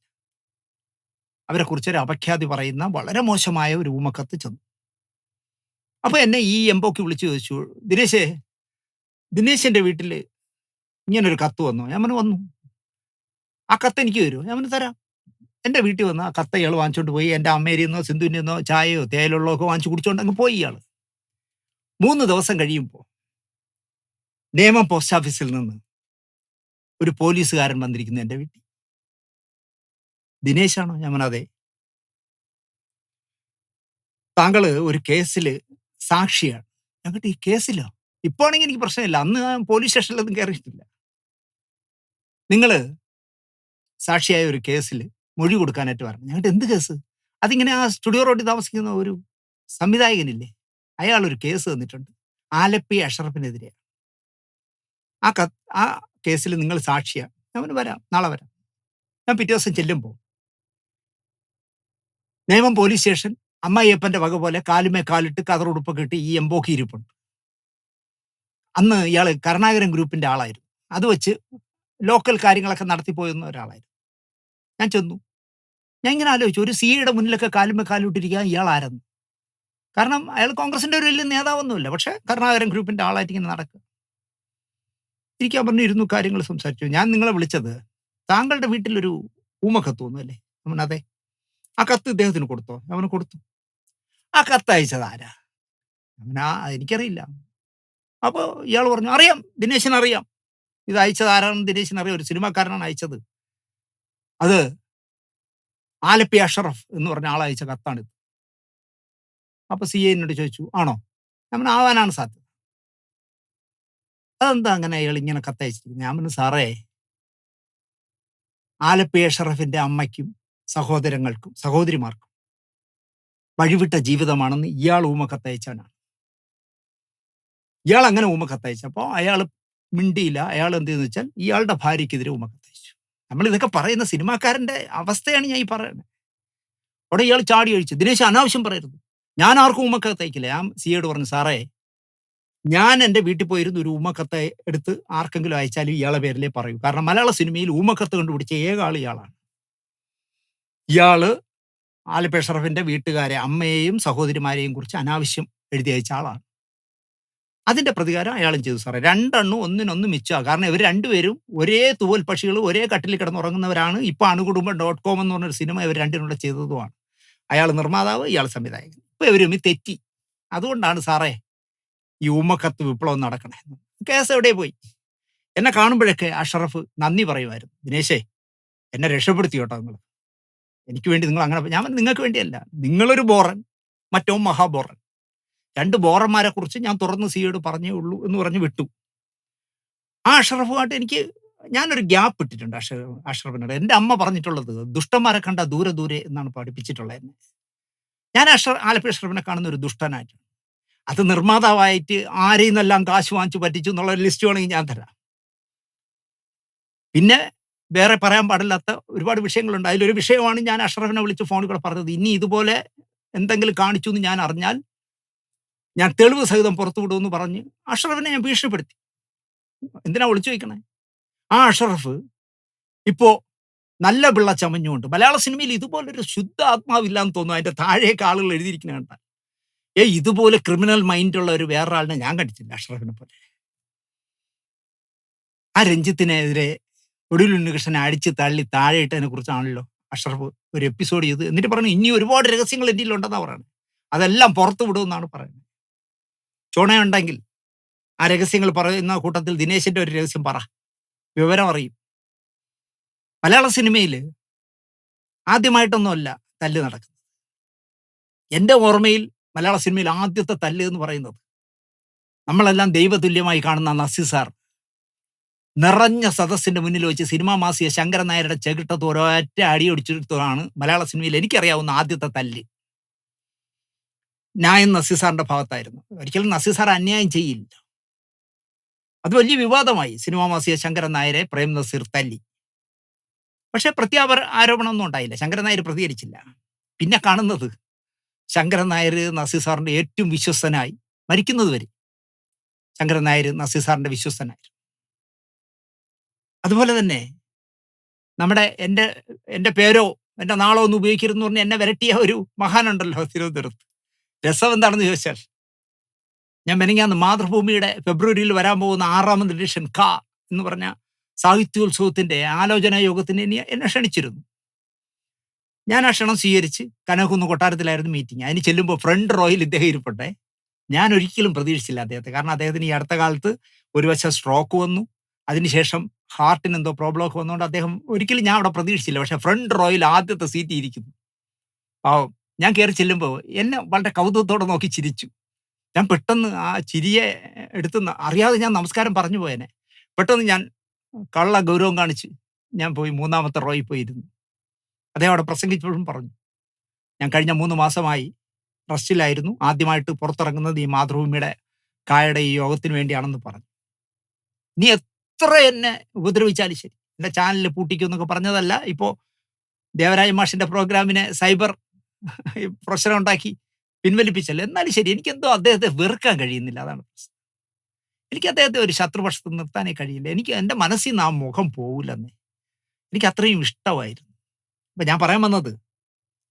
അവരെക്കുറിച്ച് ഒരു അപഖ്യാതി പറയുന്ന വളരെ മോശമായ ഒരു ഊമക്കത്ത് ചെന്നു. അപ്പോൾ എന്നെ ഈ എംബോക്കി വിളിച്ചു ചോദിച്ചു, ദിനേശിൻ്റെ വീട്ടിൽ ഇങ്ങനൊരു കത്ത് വന്നു. ഞാൻ വന്നു. ആ കത്ത് എനിക്ക് തരുമോ? ഞാൻ തരാം. എൻ്റെ വീട്ടിൽ വന്ന് ആ കത്ത് ഇയാൾ വാങ്ങിച്ചുകൊണ്ട് പോയി. എൻ്റെ അമ്മേരിന്നോ സിന്ധുവിൻ്റെന്നോ ചായയോ തേയിലുള്ളോ ഒക്കെ വാങ്ങിച്ചു കുടിച്ചുകൊണ്ട് അങ്ങ് പോയി ഇയാൾ. 3 ദിവസം കഴിയുമ്പോൾ നേമം പോസ്റ്റ് ഓഫീസിൽ നിന്ന് ഒരു പോലീസുകാരൻ വന്നിരിക്കുന്നു എൻ്റെ വീട്ടിൽ. ദിനേശാണോ? ഞാൻ അതെ. താങ്കൾ ഒരു കേസിൽ സാക്ഷിയാണ്. ഞങ്ങൾക്ക് ഈ കേസിലോ? ഇപ്പോൾ ആണെങ്കിൽ എനിക്ക് പ്രശ്നമില്ല, അന്ന് പോലീസ് സ്റ്റേഷനിലൊന്നും കയറിയിട്ടില്ല. നിങ്ങൾ സാക്ഷിയായ ഒരു കേസിൽ മൊഴി കൊടുക്കാനായിട്ട് പറഞ്ഞു. ഞങ്ങളുടെ എന്ത് കേസ്? അതിങ്ങനെ ആ സ്റ്റുഡിയോ റോഡിൽ താമസിക്കുന്ന ഒരു സംവിധായകനില്ലേ, അയാളൊരു കേസ് തന്നിട്ടുണ്ട് ആലപ്പി അഷറഫിനെതിരെ. ആ കേസിൽ നിങ്ങൾ സാക്ഷിയാണ്. ഞാൻ വരാം, നാളെ വരാം. ഞാൻ പിറ്റേ ദിവസം ചെല്ലുമ്പോൾ നേമം പോലീസ് സ്റ്റേഷൻ അമ്മായിയപ്പൻ്റെ വക പോലെ കാലുമേ കാലിട്ട് കതറുടുപ്പൊക്കെ ഇട്ട് ഈ എംബോക്കി ഇരിപ്പുണ്ട്. അന്ന് ഇയാൾ കരുണാകരൻ ഗ്രൂപ്പിൻ്റെ ആളായിരുന്നു. അത് വെച്ച് ലോക്കൽ കാര്യങ്ങളൊക്കെ നടത്തിപ്പോയിരുന്ന ഒരാളായിരുന്നു. ഞാൻ ചെന്നു. ഞാൻ ഇങ്ങനെ ആലോചിച്ചു, ഒരു സിയുടെ മുന്നിലൊക്കെ കാലുമേ കാലിട്ടിരിക്കുക ഇയാൾ ആരെന്ന്. കാരണം അയാൾ കോൺഗ്രസിൻ്റെ ഒരു വലിയ നേതാവൊന്നുമില്ല, പക്ഷേ കരുണാകരൻ ഗ്രൂപ്പിൻ്റെ ആളായിട്ട് ഇങ്ങനെ നടക്കുക. ഇരിക്കാൻ പറഞ്ഞു, ഇരുന്നു, കാര്യങ്ങൾ സംസാരിച്ചു. ഞാൻ നിങ്ങളെ വിളിച്ചത് താങ്കളുടെ വീട്ടിലൊരു ഊമക്കത്ത് വന്നു അല്ലേ? അവൻ അതെ. ആ കത്ത് ഇദ്ദേഹത്തിന് കൊടുത്തോ? അവന് കൊടുത്തു. ആ കത്ത് അയച്ചത് ആരാ? എനിക്കറിയില്ല. അപ്പോൾ ഇയാൾ പറഞ്ഞു, അറിയാം, ദിനേശൻ അറിയാം, ഇത് അയച്ചത് ആരാണെന്ന് ദിനേശൻ അറിയാം, ഒരു സിനിമാക്കാരനാണ് അയച്ചത്, അത് ആലപ്പി അഷറഫ് എന്ന് പറഞ്ഞ ആളയച്ച കത്താണിത്. അപ്പോൾ CI എന്നോട് ചോദിച്ചു, ആണോ? ഞാൻ ആവാനാണ് സാധ്യത. അതെന്താ അങ്ങനെ അയാൾ ഇങ്ങനെ കത്തയച്ചിരിക്കുന്നത്? ഞാൻ പറഞ്ഞു, സാറേ, ആലപ്പി അഷറഫിൻ്റെ അമ്മയ്ക്കും സഹോദരങ്ങൾക്കും സഹോദരിമാർക്കും വഴിവിട്ട ജീവിതമാണെന്ന് ഇയാൾ ഊമക്കത്തയച്ചാനാണ്. ഇയാൾ അങ്ങനെ ഊമക്കത്തയച്ചപ്പോൾ അയാൾ മിണ്ടിയില്ല. അയാൾ എന്ത് ചെയ്യുന്നു വെച്ചാൽ ഇയാളുടെ ഭാര്യയ്ക്കെതിരെ ഊമക്കത്തയച്ചു. നമ്മൾ ഇതൊക്കെ പറയുന്ന സിനിമാക്കാരൻ്റെ അവസ്ഥയാണ് ഞാൻ ഈ പറയുന്നത്. അവിടെ ഇയാൾ ചാടി കഴിച്ചു, ദിനേശ് അനാവശ്യം പറയരുത്, ഞാൻ ആർക്കും ഊമക്കത്തയക്കില്ല. ഞാൻ CIയോട് പറഞ്ഞു, സാറേ, ഞാൻ എൻ്റെ വീട്ടിൽ പോയിരുന്ന ഒരു ഊമക്കത്ത് എടുത്ത് ആർക്കെങ്കിലും അയച്ചാലും ഇയാളെ പേരിലേ പറയൂ. കാരണം മലയാള സിനിമയിൽ ഊമക്കത്ത് കണ്ടുപിടിച്ച ഏക ആൾ ഇയാളാണ്. ഇയാള് ആലപ്പി അഷറഫിൻ്റെ വീട്ടുകാരെ, അമ്മയെയും സഹോദരിമാരെയും കുറിച്ച് അനാവശ്യം എഴുതി അയച്ച ആളാണ്. അതിൻ്റെ പ്രതികാരം അയാളും ചെയ്തു സാറേ. 2 എണ്ണം ഒന്നിനൊന്ന് മിച്ചമാണ്. കാരണം ഇവർ രണ്ടുപേരും ഒരേ തൂവൽ പക്ഷികൾ, ഒരേ കട്ടിൽ കിടന്നുറങ്ങുന്നവരാണ്. ഇപ്പോൾ അണുകുടുംബം .com എന്ന് പറഞ്ഞൊരു സിനിമ ഇവർ രണ്ടിനുള്ള ചെയ്തതുമാണ്. അയാൾ നിർമ്മാതാവ്, ഇയാൾ സംവിധായകൻ. ഇപ്പൊ ഇവരും തെറ്റി. അതുകൊണ്ടാണ് സാറേ ഈ ഉമ്മക്കത്ത് വിപ്ലവം നടക്കണേ. കേസ് എവിടെ പോയി? എന്നെ കാണുമ്പോഴൊക്കെ അഷറഫ് നന്ദി പറയുമായിരുന്നു. ദിനേശേ, എന്നെ രക്ഷപ്പെടുത്തി കേട്ടോ നിങ്ങൾ. എനിക്ക് വേണ്ടി നിങ്ങൾ അങ്ങനെ. ഞാൻ നിങ്ങൾക്ക് വേണ്ടിയല്ല, നിങ്ങളൊരു ബോറൻ, മറ്റോ മഹാബോറൻ. 2 ബോറന്മാരെ കുറിച്ച് ഞാൻ തുറന്ന് സിയോട് പറഞ്ഞേ ഉള്ളൂ എന്ന് പറഞ്ഞ് വിട്ടു. ആ അഷറഫുമായിട്ട് ഞാനൊരു ഗ്യാപ്പ് ഇട്ടിട്ടുണ്ട് അഷറഫിനോട്. എൻ്റെ അമ്മ പറഞ്ഞിട്ടുള്ളത് ദുഷ്ടന്മാരെ കണ്ട ദൂരെ ദൂരെ എന്നാണ് പഠിപ്പിച്ചിട്ടുള്ളത് എന്നെ. ഞാൻ ആലപ്പി അഷറഫിനെ കാണുന്ന ഒരു ദുഷ്ടനായിട്ട്. അത് നിർമ്മാതാവായിട്ട് ആരെയും നിന്നെല്ലാം കാശ് വാങ്ങിച്ചു പറ്റിച്ചു എന്നുള്ള ഒരു ലിസ്റ്റ് വേണമെങ്കിൽ ഞാൻ തരാം. പിന്നെ വേറെ പറയാൻ പാടില്ലാത്ത ഒരുപാട് വിഷയങ്ങളുണ്ട്. അതിലൊരു വിഷയമാണ് ഞാൻ അഷറഫിനെ വിളിച്ച് ഫോണിൽ കൂടെ പറഞ്ഞത്. ഇനി ഇതുപോലെ എന്തെങ്കിലും കാണിച്ചു എന്ന് ഞാൻ അറിഞ്ഞാൽ ഞാൻ തെളിവ് സഹിതം പുറത്തു വിടുമെന്ന് പറഞ്ഞ് അഷറഫിനെ ഞാൻ ഭീഷണിപ്പെടുത്തി. എന്തിനാ വിളിച്ചു ചോദിക്കണേ? ആ അഷറഫ് ഇപ്പോ നല്ല പിള്ള ചമഞ്ഞുകൊണ്ട് മലയാള സിനിമയിൽ ഇതുപോലൊരു ശുദ്ധ ആത്മാവില്ലാന്ന് തോന്നുന്നു. അതിന്റെ താഴേക്ക് ആളുകൾ എഴുതിയിരിക്കുന്ന കണ്ടാൽ ഇതുപോലെ ക്രിമിനൽ മൈൻഡുള്ള ഒരു വേറൊരാളിനെ ഞാൻ കണ്ടിട്ടില്ല അഷറഫിനെ പോലെ. ആ രഞ്ജിത്തിനെതിരെ ഒടുവിൽ ഉണ്ണികൃഷ്ണനെ അടിച്ച് തള്ളി താഴെ ഇട്ടതിനെ കുറിച്ചാണല്ലോ അഷറഫ് ഒരു എപ്പിസോഡ് ചെയ്ത്. എന്നിട്ട് പറഞ്ഞു ഇനി ഒരുപാട് രഹസ്യങ്ങൾ എൻ്റെ ഉണ്ടെന്നാണ് പറയുന്നത്. അതെല്ലാം പുറത്തു വിടുമെന്നാണ് പറയുന്നത്. ചുണയുണ്ടെങ്കിൽ ആ രഹസ്യങ്ങൾ പറയുന്ന കൂട്ടത്തിൽ ദിനേശിന്റെ ഒരു രഹസ്യം പറ, വിവരം അറിയും. മലയാള സിനിമയിൽ ആദ്യമായിട്ടൊന്നുമല്ല തല്ല് നടക്കുന്നത്. എൻ്റെ ഓർമ്മയിൽ മലയാള സിനിമയിൽ ആദ്യത്തെ തല്ല് എന്ന് പറയുന്നത് നമ്മളെല്ലാം ദൈവതുല്യമായി കാണുന്ന നസീർ സാർ നിറഞ്ഞ സദസ്സിന്റെ മുന്നിൽ വെച്ച് സിനിമാ മാസിക ശങ്കരൻ നായരുടെ ചെകിട്ടത്ത് ഒരൊറ്റ അടിയൊടിച്ചെടുത്തതാണ് മലയാള സിനിമയിൽ എനിക്കറിയാവുന്ന ആദ്യത്തെ തല്ല്. ഞാൻ നസീർ സാറിന്റെ ഭാഗത്തായിരുന്നു. ഒരിക്കലും നസീർ സാർ അന്യായം ചെയ്യില്ല. അത് വലിയ വിവാദമായി. സിനിമാ മാസിക ശങ്കരൻ നായരെ പ്രേം നസീർ തല്ലി. പക്ഷെ ആരോപണമൊന്നും ഉണ്ടായില്ല. ശങ്കരൻ നായർ പ്രതികരിച്ചില്ല. പിന്നെ കാണുന്നത് ശങ്കരൻ നായർ നസീർ സാറിന്റെ ഏറ്റവും വിശ്വസ്തനായി മരിക്കുന്നത് വരെ ശങ്കരൻ നായർ നസീർ സാറിന്റെ വിശ്വസ്തനായിരുന്നു. അതുപോലെ തന്നെ എൻ്റെ പേരോ എൻ്റെ നാളോ ഒന്നും ഉപയോഗിക്കരുതെന്ന് പറഞ്ഞ് എന്നെ വിരട്ടിയ ഒരു മഹാനുണ്ടല്ലോ തിരുവനന്തപുരത്ത്. രസം എന്താണെന്ന് ചോദിച്ചാൽ, ഞാൻ മെനങ്ങാന്ന് മാതൃഭൂമിയുടെ ഫെബ്രുവരിയിൽ വരാൻ പോകുന്ന 6ാമത് എഡിഷൻ എന്ന് പറഞ്ഞ സാഹിത്യോത്സവത്തിന്റെ ആലോചനാ യോഗത്തിന് എന്നെ ക്ഷണിച്ചിരുന്നു. ഞാൻ ആ ക്ഷണം സ്വീകരിച്ച് കനകുന്ന് കൊട്ടാരത്തിലായിരുന്നു മീറ്റിംഗ്. അതിന് ചെല്ലുമ്പോൾ ഫ്രണ്ട് റോയിൽ ഇദ്ദേഹം ഇരിപ്പട്ടെ. ഞാൻ ഒരിക്കലും പ്രതീക്ഷിച്ചില്ല അദ്ദേഹത്തെ. കാരണം അദ്ദേഹത്തിന് ഈ അടുത്ത കാലത്ത് ഒരു വശം സ്ട്രോക്ക് വന്നു, അതിനുശേഷം ഹാർട്ടിന് എന്തോ പ്രോബ്ലം ഒക്കെ വന്നുകൊണ്ട് അദ്ദേഹം ഒരിക്കലും ഞാൻ അവിടെ പ്രതീക്ഷിച്ചില്ല. പക്ഷെ ഫ്രണ്ട് റോയിൽ ആദ്യത്തെ സീറ്റ് ഇരിക്കുന്നു. പാവം. ഞാൻ കയറി ചെല്ലുമ്പോൾ എന്നെ വളരെ കൗതുകത്തോടെ നോക്കി ചിരിച്ചു. ഞാൻ പെട്ടെന്ന് ആ ചിരിയെ എടുത്തുനിന്ന് അറിയാതെ ഞാൻ നമസ്കാരം പറഞ്ഞു പോയേനെ. പെട്ടെന്ന് ഞാൻ കള്ള ഗൗരവം കാണിച്ച് ഞാൻ പോയി 3ാമത്തെ റോയിൽ പോയിരുന്നു. അദ്ദേഹം അവിടെ പ്രസംഗിച്ചപ്പോഴും പറഞ്ഞു, ഞാൻ കഴിഞ്ഞ 3 മാസമായി റെസ്റ്റിലായിരുന്നു. ആദ്യമായിട്ട് പുറത്തിറങ്ങുന്നത് ഈ മാതൃഭൂമിയുടെ കായയുടെ ഈ യോഗത്തിന് വേണ്ടിയാണെന്ന് പറഞ്ഞു. നീ എത്ര എന്നെ ഉപദ്രവിച്ചാലും ശരി, എൻ്റെ ചാനലിൽ പൂട്ടിക്കും എന്നൊക്കെ പറഞ്ഞതല്ല. ഇപ്പോൾ ദേവരാജ മാഷിന്റെ പ്രോഗ്രാമിനെ സൈബർ പ്രശ്നം ഉണ്ടാക്കി പിൻവലിപ്പിച്ചല്ലോ. എന്നാലും ശരി, എനിക്കെന്തോ അദ്ദേഹത്തെ വെറുക്കാൻ കഴിയുന്നില്ല. അതാണ് പ്രശ്നം. എനിക്ക് അദ്ദേഹത്തെ ഒരു ശത്രുപക്ഷത്ത് നിർത്താനേ കഴിയില്ല. എനിക്ക് എൻ്റെ മനസ്സിൽ നിന്ന് ആ മുഖം പോകില്ലെന്നേ. എനിക്ക് അത്രയും ഇഷ്ടമായിരുന്നു. അപ്പൊ ഞാൻ പറയാൻ വന്നത്,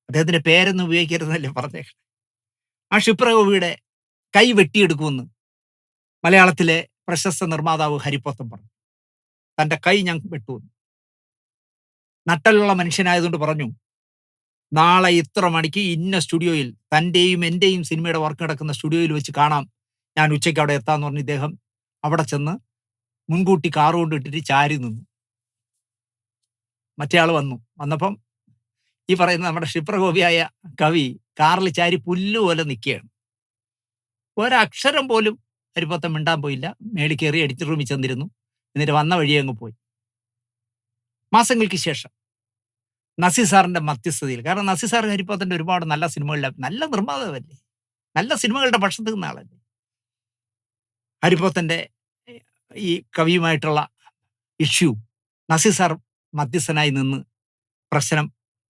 അദ്ദേഹത്തിന്റെ പേരൊന്നും ഉപയോഗിക്കരുതെന്നല്ലേ പറഞ്ഞേക്കണം. ആ ക്ഷിപ്രകോപിയുടെ കൈ വെട്ടിയെടുക്കുമെന്ന് മലയാളത്തിലെ പ്രശസ്ത നിർമ്മാതാവ് ഹരിപ്പോത്തൻ പറഞ്ഞു. തന്റെ കൈ ഞാൻ വെട്ടുമെന്ന്. നട്ടലുള്ള മനുഷ്യനായതുകൊണ്ട് പറഞ്ഞു, നാളെ ഇത്ര മണിക്ക് ഇന്ന സ്റ്റുഡിയോയിൽ, തൻ്റെയും എൻ്റെയും സിനിമയുടെ വർക്ക് നടക്കുന്ന സ്റ്റുഡിയോയിൽ വെച്ച് കാണാം, ഞാൻ ഉച്ചയ്ക്ക് അവിടെ എത്താന്ന് പറഞ്ഞ് ഇദ്ദേഹം അവിടെ ചെന്ന് മുൻകൂട്ടി കാറ് കൊണ്ടിട്ടിട്ട് ചാരി നിന്നു. മറ്റേ ആൾ വന്നപ്പം ഈ പറയുന്ന നമ്മുടെ ക്ഷിപ്രകോപിയായ കവി കാറിൽ ചാരി പുല്ലുപോലെ നിൽക്കുകയാണ്. ഒരക്ഷരം പോലും ഹരിപ്പോത്തൻ മിണ്ടാൻ പോയില്ല. മേളിൽ കയറി എഡിറ്റ് റൂമിൽ ചെന്നിരുന്നു. എന്നിട്ട് വന്ന വഴിയെ അങ്ങ് പോയി. മാസങ്ങൾക്ക് ശേഷം നസീർ സാറിന്റെ മധ്യസ്ഥതയിൽ, കാരണം നസീർ സാർ ഹരിപ്പോത്തന്റെ ഒരുപാട് നല്ല സിനിമകളിലെ നല്ല നിർമ്മാതാവല്ലേ, നല്ല സിനിമകളുടെ പക്ഷത്ത് നിന്ന ആളല്ലേ. ഹരിപ്പോത്തന്റെ ഈ കവിയുമായിട്ടുള്ള ഇഷ്യൂ നസീർ സാർ മധ്യസ്ഥനായി നിന്ന് പ്രശ്നം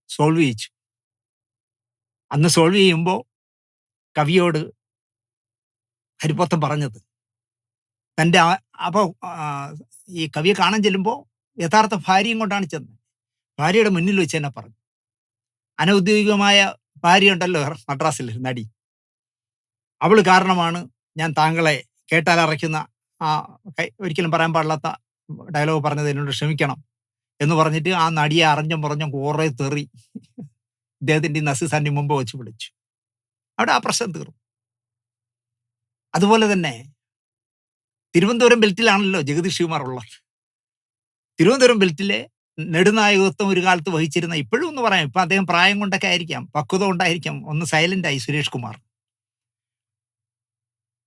സോൾവ് ചെയ്യിച്ചു. അന്ന് സോൾവ് ചെയ്യുമ്പോൾ കവിയോട് ഹരിപ്പോത്തൻ പറഞ്ഞത്, തൻ്റെ അപ്പോൾ ഈ കവിയെ കാണാൻ ചെല്ലുമ്പോൾ യഥാർത്ഥ ഭാര്യയും കൊണ്ടാണ് ചെന്നത്. ഭാര്യയുടെ മുന്നിൽ വെച്ച് തന്നെ പറഞ്ഞു, അനൗദ്യോഗികമായ ഭാര്യ ഉണ്ടല്ലോ മദ്രാസിൽ നടി, അവൾ കാരണമാണ് ഞാൻ താങ്കളെ കേട്ടാൽ അറയ്ക്കുന്ന ഒരിക്കലും പറയാൻ പാടില്ലാത്ത ഡയലോഗ് പറഞ്ഞത് എന്നോട് ക്ഷമിക്കണം എന്ന് പറഞ്ഞിട്ട് ആ നടിയെ അറിഞ്ഞും കുറഞ്ഞും കുറേ തെറി ഇദ്ദേഹത്തിൻ്റെ നസീർ സാറിൻ്റെ മുമ്പ് വെച്ച് വിളിച്ചു. അവിടെ ആ പ്രശ്നം തീർന്നു. അതുപോലെ തന്നെ തിരുവനന്തപുരം ബെൽറ്റിലാണല്ലോ ജഗദീഷ് ശിവകുമാർ ഉള്ളത്. തിരുവനന്തപുരം ബെൽറ്റിലെ നെടുനായകത്വം ഒരു കാലത്ത് വഹിച്ചിരുന്ന, ഇപ്പോഴും ഒന്ന് പറയാം, ഇപ്പം അദ്ദേഹം പ്രായം കൊണ്ടൊക്കെ ആയിരിക്കാം, പക്വത കൊണ്ടായിരിക്കാം, ഒന്ന് സൈലൻ്റായി സുരേഷ് കുമാർ.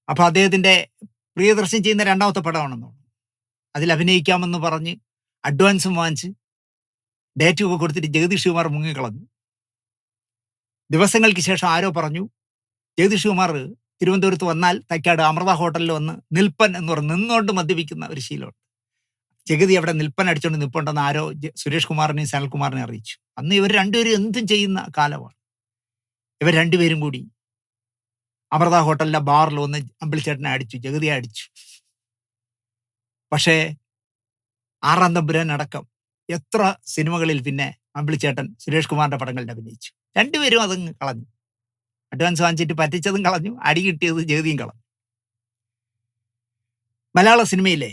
അപ്പോൾ അദ്ദേഹത്തിൻ്റെ പ്രിയദർശൻ ചെയ്യുന്ന രണ്ടാമത്തെ പടമാണെന്ന് തോന്നുന്നു. അതിൽ അഭിനയിക്കാമെന്ന് പറഞ്ഞ് അഡ്വാൻസും വാങ്ങിച്ച് ഡേറ്റും ഒക്കെ കൊടുത്തിട്ട് ജഗദീഷ് ശിവകുമാർ മുങ്ങിക്കളഞ്ഞു. ദിവസങ്ങൾക്ക് ശേഷം ആരോ പറഞ്ഞു ജഗദീഷ് ശിവകുമാർ തിരുവനന്തപുരത്ത് വന്നാൽ തൈക്കാട് അമൃത ഹോട്ടലിൽ വന്ന് നിൽപ്പൻ എന്ന് പറഞ്ഞ് നിന്നുകൊണ്ട് മദ്യപിക്കുന്ന ഒരു ശീലമുണ്ട്. ജഗതി അവിടെ നിൽപ്പൻ അടിച്ചുകൊണ്ട് നിൽപ്പുണ്ടെന്ന് ആരോ സുരേഷ് കുമാറിനെയും സനൽകുമാറിനെയും അറിയിച്ചു. അന്ന് ഇവർ രണ്ടുപേരും എന്തും ചെയ്യുന്ന കാലമാണ്. ഇവർ രണ്ടുപേരും കൂടി അമൃത ഹോട്ടലിലെ ബാറിൽ വന്ന് അമ്പിളിച്ചേട്ടനെ അടിച്ചു, ജഗതിയെ അടിച്ചു. പക്ഷേ ആറാം തമ്പുരാൻ അടക്കം എത്ര സിനിമകളിൽ പിന്നെ അമ്പിളിച്ചേട്ടൻ സുരേഷ് കുമാറിന്റെ പടങ്ങളിൽ അഭിനയിച്ചു. രണ്ടുപേരും അതങ്ങ് കളഞ്ഞു. അഡ്വാൻസ് വാങ്ങിച്ചിട്ട് പറ്റിച്ചതും കളഞ്ഞു, അടി കിട്ടിയത് ജഗതിയും കളഞ്ഞു. മലയാള സിനിമയിലെ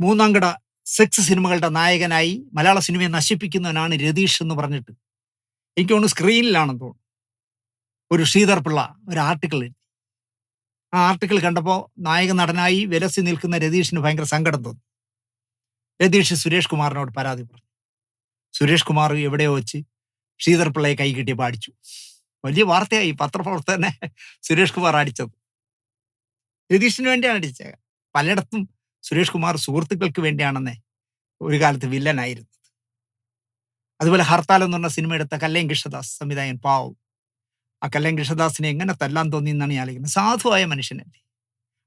മൂന്നാംകട സെക്സ് സിനിമകളുടെ നായകനായി മലയാള സിനിമയെ നശിപ്പിക്കുന്നവനാണ് രതീഷ് എന്ന് പറഞ്ഞിട്ട് എനിക്ക് തോന്നുന്നു സ്ക്രീനിലാണെന്ന് തോന്നുന്നു ഒരു ശ്രീധർ പിള്ള ഒരു ആർട്ടിക്കിൾ എഴുതി. ആ ആർട്ടിക്കിൾ കണ്ടപ്പോൾ നായക നടനായി വിലസി നിൽക്കുന്ന രതീഷിന് ഭയങ്കര സങ്കടം തോന്നി. രതീഷ് സുരേഷ് കുമാറിനോട് പരാതി പറഞ്ഞു. സുരേഷ് കുമാർ എവിടെയോ വെച്ച് ശ്രീധർ പിള്ളയെ കൈ കിട്ടിയപ്പോൾ അടിച്ചു. വലിയ വാർത്തയായി, പത്രപ്രവർത്തകനെ സുരേഷ് കുമാർ അടിച്ചത്. രതീഷിന് വേണ്ടിയാണ് അടിച്ചത്. പലയിടത്തും സുരേഷ് കുമാർ സുഹൃത്തുക്കൾക്ക് വേണ്ടിയാണെന്നേ ഒരു കാലത്ത് വില്ലനായിരുന്നത്. അതുപോലെ ഹർത്താൽ എന്ന് പറഞ്ഞ സിനിമ എടുത്ത കല്ലയം കൃഷ്ണദാസ് സംവിധായകൻ, പാവം, ആ കല്ലയം കൃഷ്ണദാസിനെ എങ്ങനെ തല്ലാൻ തോന്നി എന്നാണ് ഞാൻ ആലോചിക്കുന്നത്. സാധുവായ മനുഷ്യനല്ലേ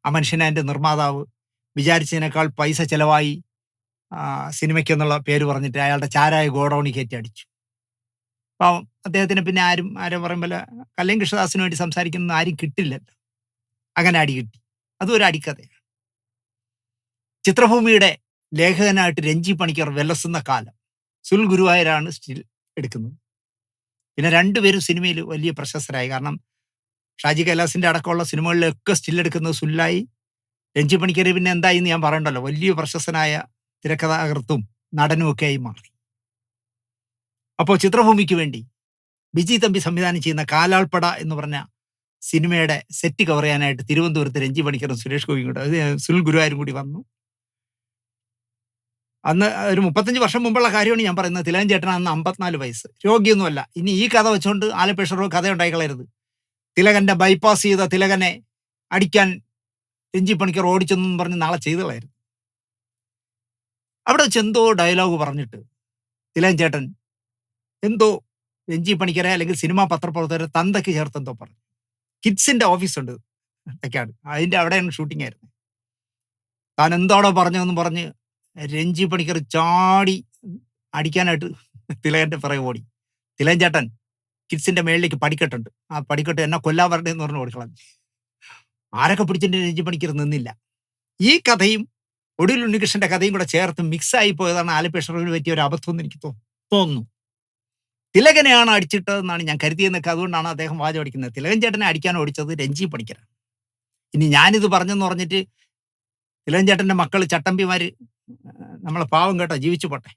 ആ മനുഷ്യനെ. എൻ്റെ നിർമ്മാതാവ് വിചാരിച്ചതിനേക്കാൾ പൈസ ചെലവായി സിനിമയ്ക്കെന്നുള്ള പേര് പറഞ്ഞിട്ട് അയാളുടെ ചാരായ ഗോഡൌണിൽ കയറ്റി അടിച്ചു. പാവം അദ്ദേഹത്തിന് പിന്നെ ആരും പറയുമ്പോൾ കല്ലയം കൃഷ്ണദാസിന് വേണ്ടി സംസാരിക്കുന്ന ആരും കിട്ടില്ലല്ലോ. അങ്ങനെ അടി കിട്ടി. അതും ഒരു അടിക്കഥയാണ്. ചിത്രഭൂമിയുടെ ലേഖകനായിട്ട് രഞ്ജി പണിക്കർ വിലസുന്ന കാലം. സുൽ ഗുരുവായൂരാണ് സ്റ്റിൽ എടുക്കുന്നത്. പിന്നെ രണ്ടുപേരും സിനിമയിൽ വലിയ പ്രശസ്തരായി. കാരണം ഷാജി കൈലാസിന്റെ അടക്കമുള്ള സിനിമകളിലൊക്കെ സ്റ്റിൽ എടുക്കുന്നത് സുല്ലായി. രഞ്ജി പണിക്കർ പിന്നെ എന്തായി എന്ന് ഞാൻ പറയണ്ടല്ലോ, വലിയ പ്രശസ്തനായ തിരക്കഥാകൃത്തും നടനും ഒക്കെ ആയി മാറി. അപ്പോൾ ചിത്രഭൂമിക്ക് വേണ്ടി ബിജി തമ്പി സംവിധാനം ചെയ്യുന്ന കാലാൾപ്പട എന്ന് പറഞ്ഞ സിനിമയുടെ സെറ്റ് കവർ ചെയ്യാനായിട്ട് തിരുവനന്തപുരത്ത് രഞ്ജി പണിക്കറും സുരേഷ് ഗോപിയും കൂടെ സുൽ ഗുരുവായൂരും കൂടി വന്നു. അന്ന് ഒരു 35 വർഷം മുമ്പുള്ള കാര്യമാണ് ഞാൻ പറയുന്നത്. തിലകൻ ചേട്ടൻ അന്ന് 54 വയസ്സ്, രോഗിയൊന്നുമല്ല. ഇനി ഈ കഥ വെച്ചുകൊണ്ട് ആലപ്പേഷറോ കഥ ഉണ്ടായിക്കളയരുത്. തിലകന്റെ ബൈപ്പാസ് ചെയ്ത തിലകനെ അടിക്കാൻ രഞ്ജി പണിക്കർ ഓടിച്ചെന്നും പറഞ്ഞ് നാളെ ചെയ്തുകളായിരുന്നു. അവിടെ വെച്ച് എന്തോ ഡയലോഗ് പറഞ്ഞിട്ട് തിലകൻ ചേട്ടൻ എന്തോ രഞ്ജി പണിക്കരെ അല്ലെങ്കിൽ സിനിമാ പത്രപ്രവർത്തകരെ തന്തയ്ക്ക് ചേർത്തെന്തോ പറഞ്ഞു. കിഡ്സിന്റെ ഓഫീസുണ്ട് തെക്കാട്, അതിൻ്റെ അവിടെയാണ് ഷൂട്ടിംഗ് ആയിരുന്നു. താൻ എന്തോടോ പറഞ്ഞതെന്ന് പറഞ്ഞ് രഞ്ജി പണിക്കർ ചാടി അടിക്കാനായിട്ട് തിലകന്റെ പിറകെ ഓടി. തിലകൻ ചേട്ടൻ കിഡ്സിന്റെ മേളിലേക്ക് പടിക്കെട്ടുണ്ട്, ആ പടിക്കെട്ട് എന്നെ കൊല്ലാൻ വരണ്ടേ എന്ന് പറഞ്ഞ് ഓടിക്കളഞ്ഞു. ആരൊക്കെ പിടിച്ചിട്ട് രഞ്ജി പണിക്കർ നിന്നില്ല. ഈ കഥയും ഒടുവിൽ ഉണ്ണികൃഷ്ണന്റെ കഥയും കൂടെ ചേർത്ത് മിക്സ് ആയി പോയതാണ് ആലപ്പേഷറിന് പറ്റിയ ഒരു അബദ്ധം എന്ന് എനിക്ക് തോന്നുന്നു. തിലകനെയാണ് അടിച്ചിട്ടതെന്നാണ് ഞാൻ കരുതിയെന്നൊക്കെ. അതുകൊണ്ടാണ് അദ്ദേഹം വാചം അടിക്കുന്നത്. തിലകൻ ചേട്ടനെ അടിക്കാൻ ഓടിച്ചത് രഞ്ജി പണിക്കരാണ്. ഇനി ഞാനിത് പറഞ്ഞെന്ന് പറഞ്ഞിട്ട് തിലകൻ ചേട്ടന്റെ മക്കൾ ചട്ടമ്പിമാര് നമ്മളെ പാവം കേട്ടോ ജീവിച്ചു പോട്ടെ.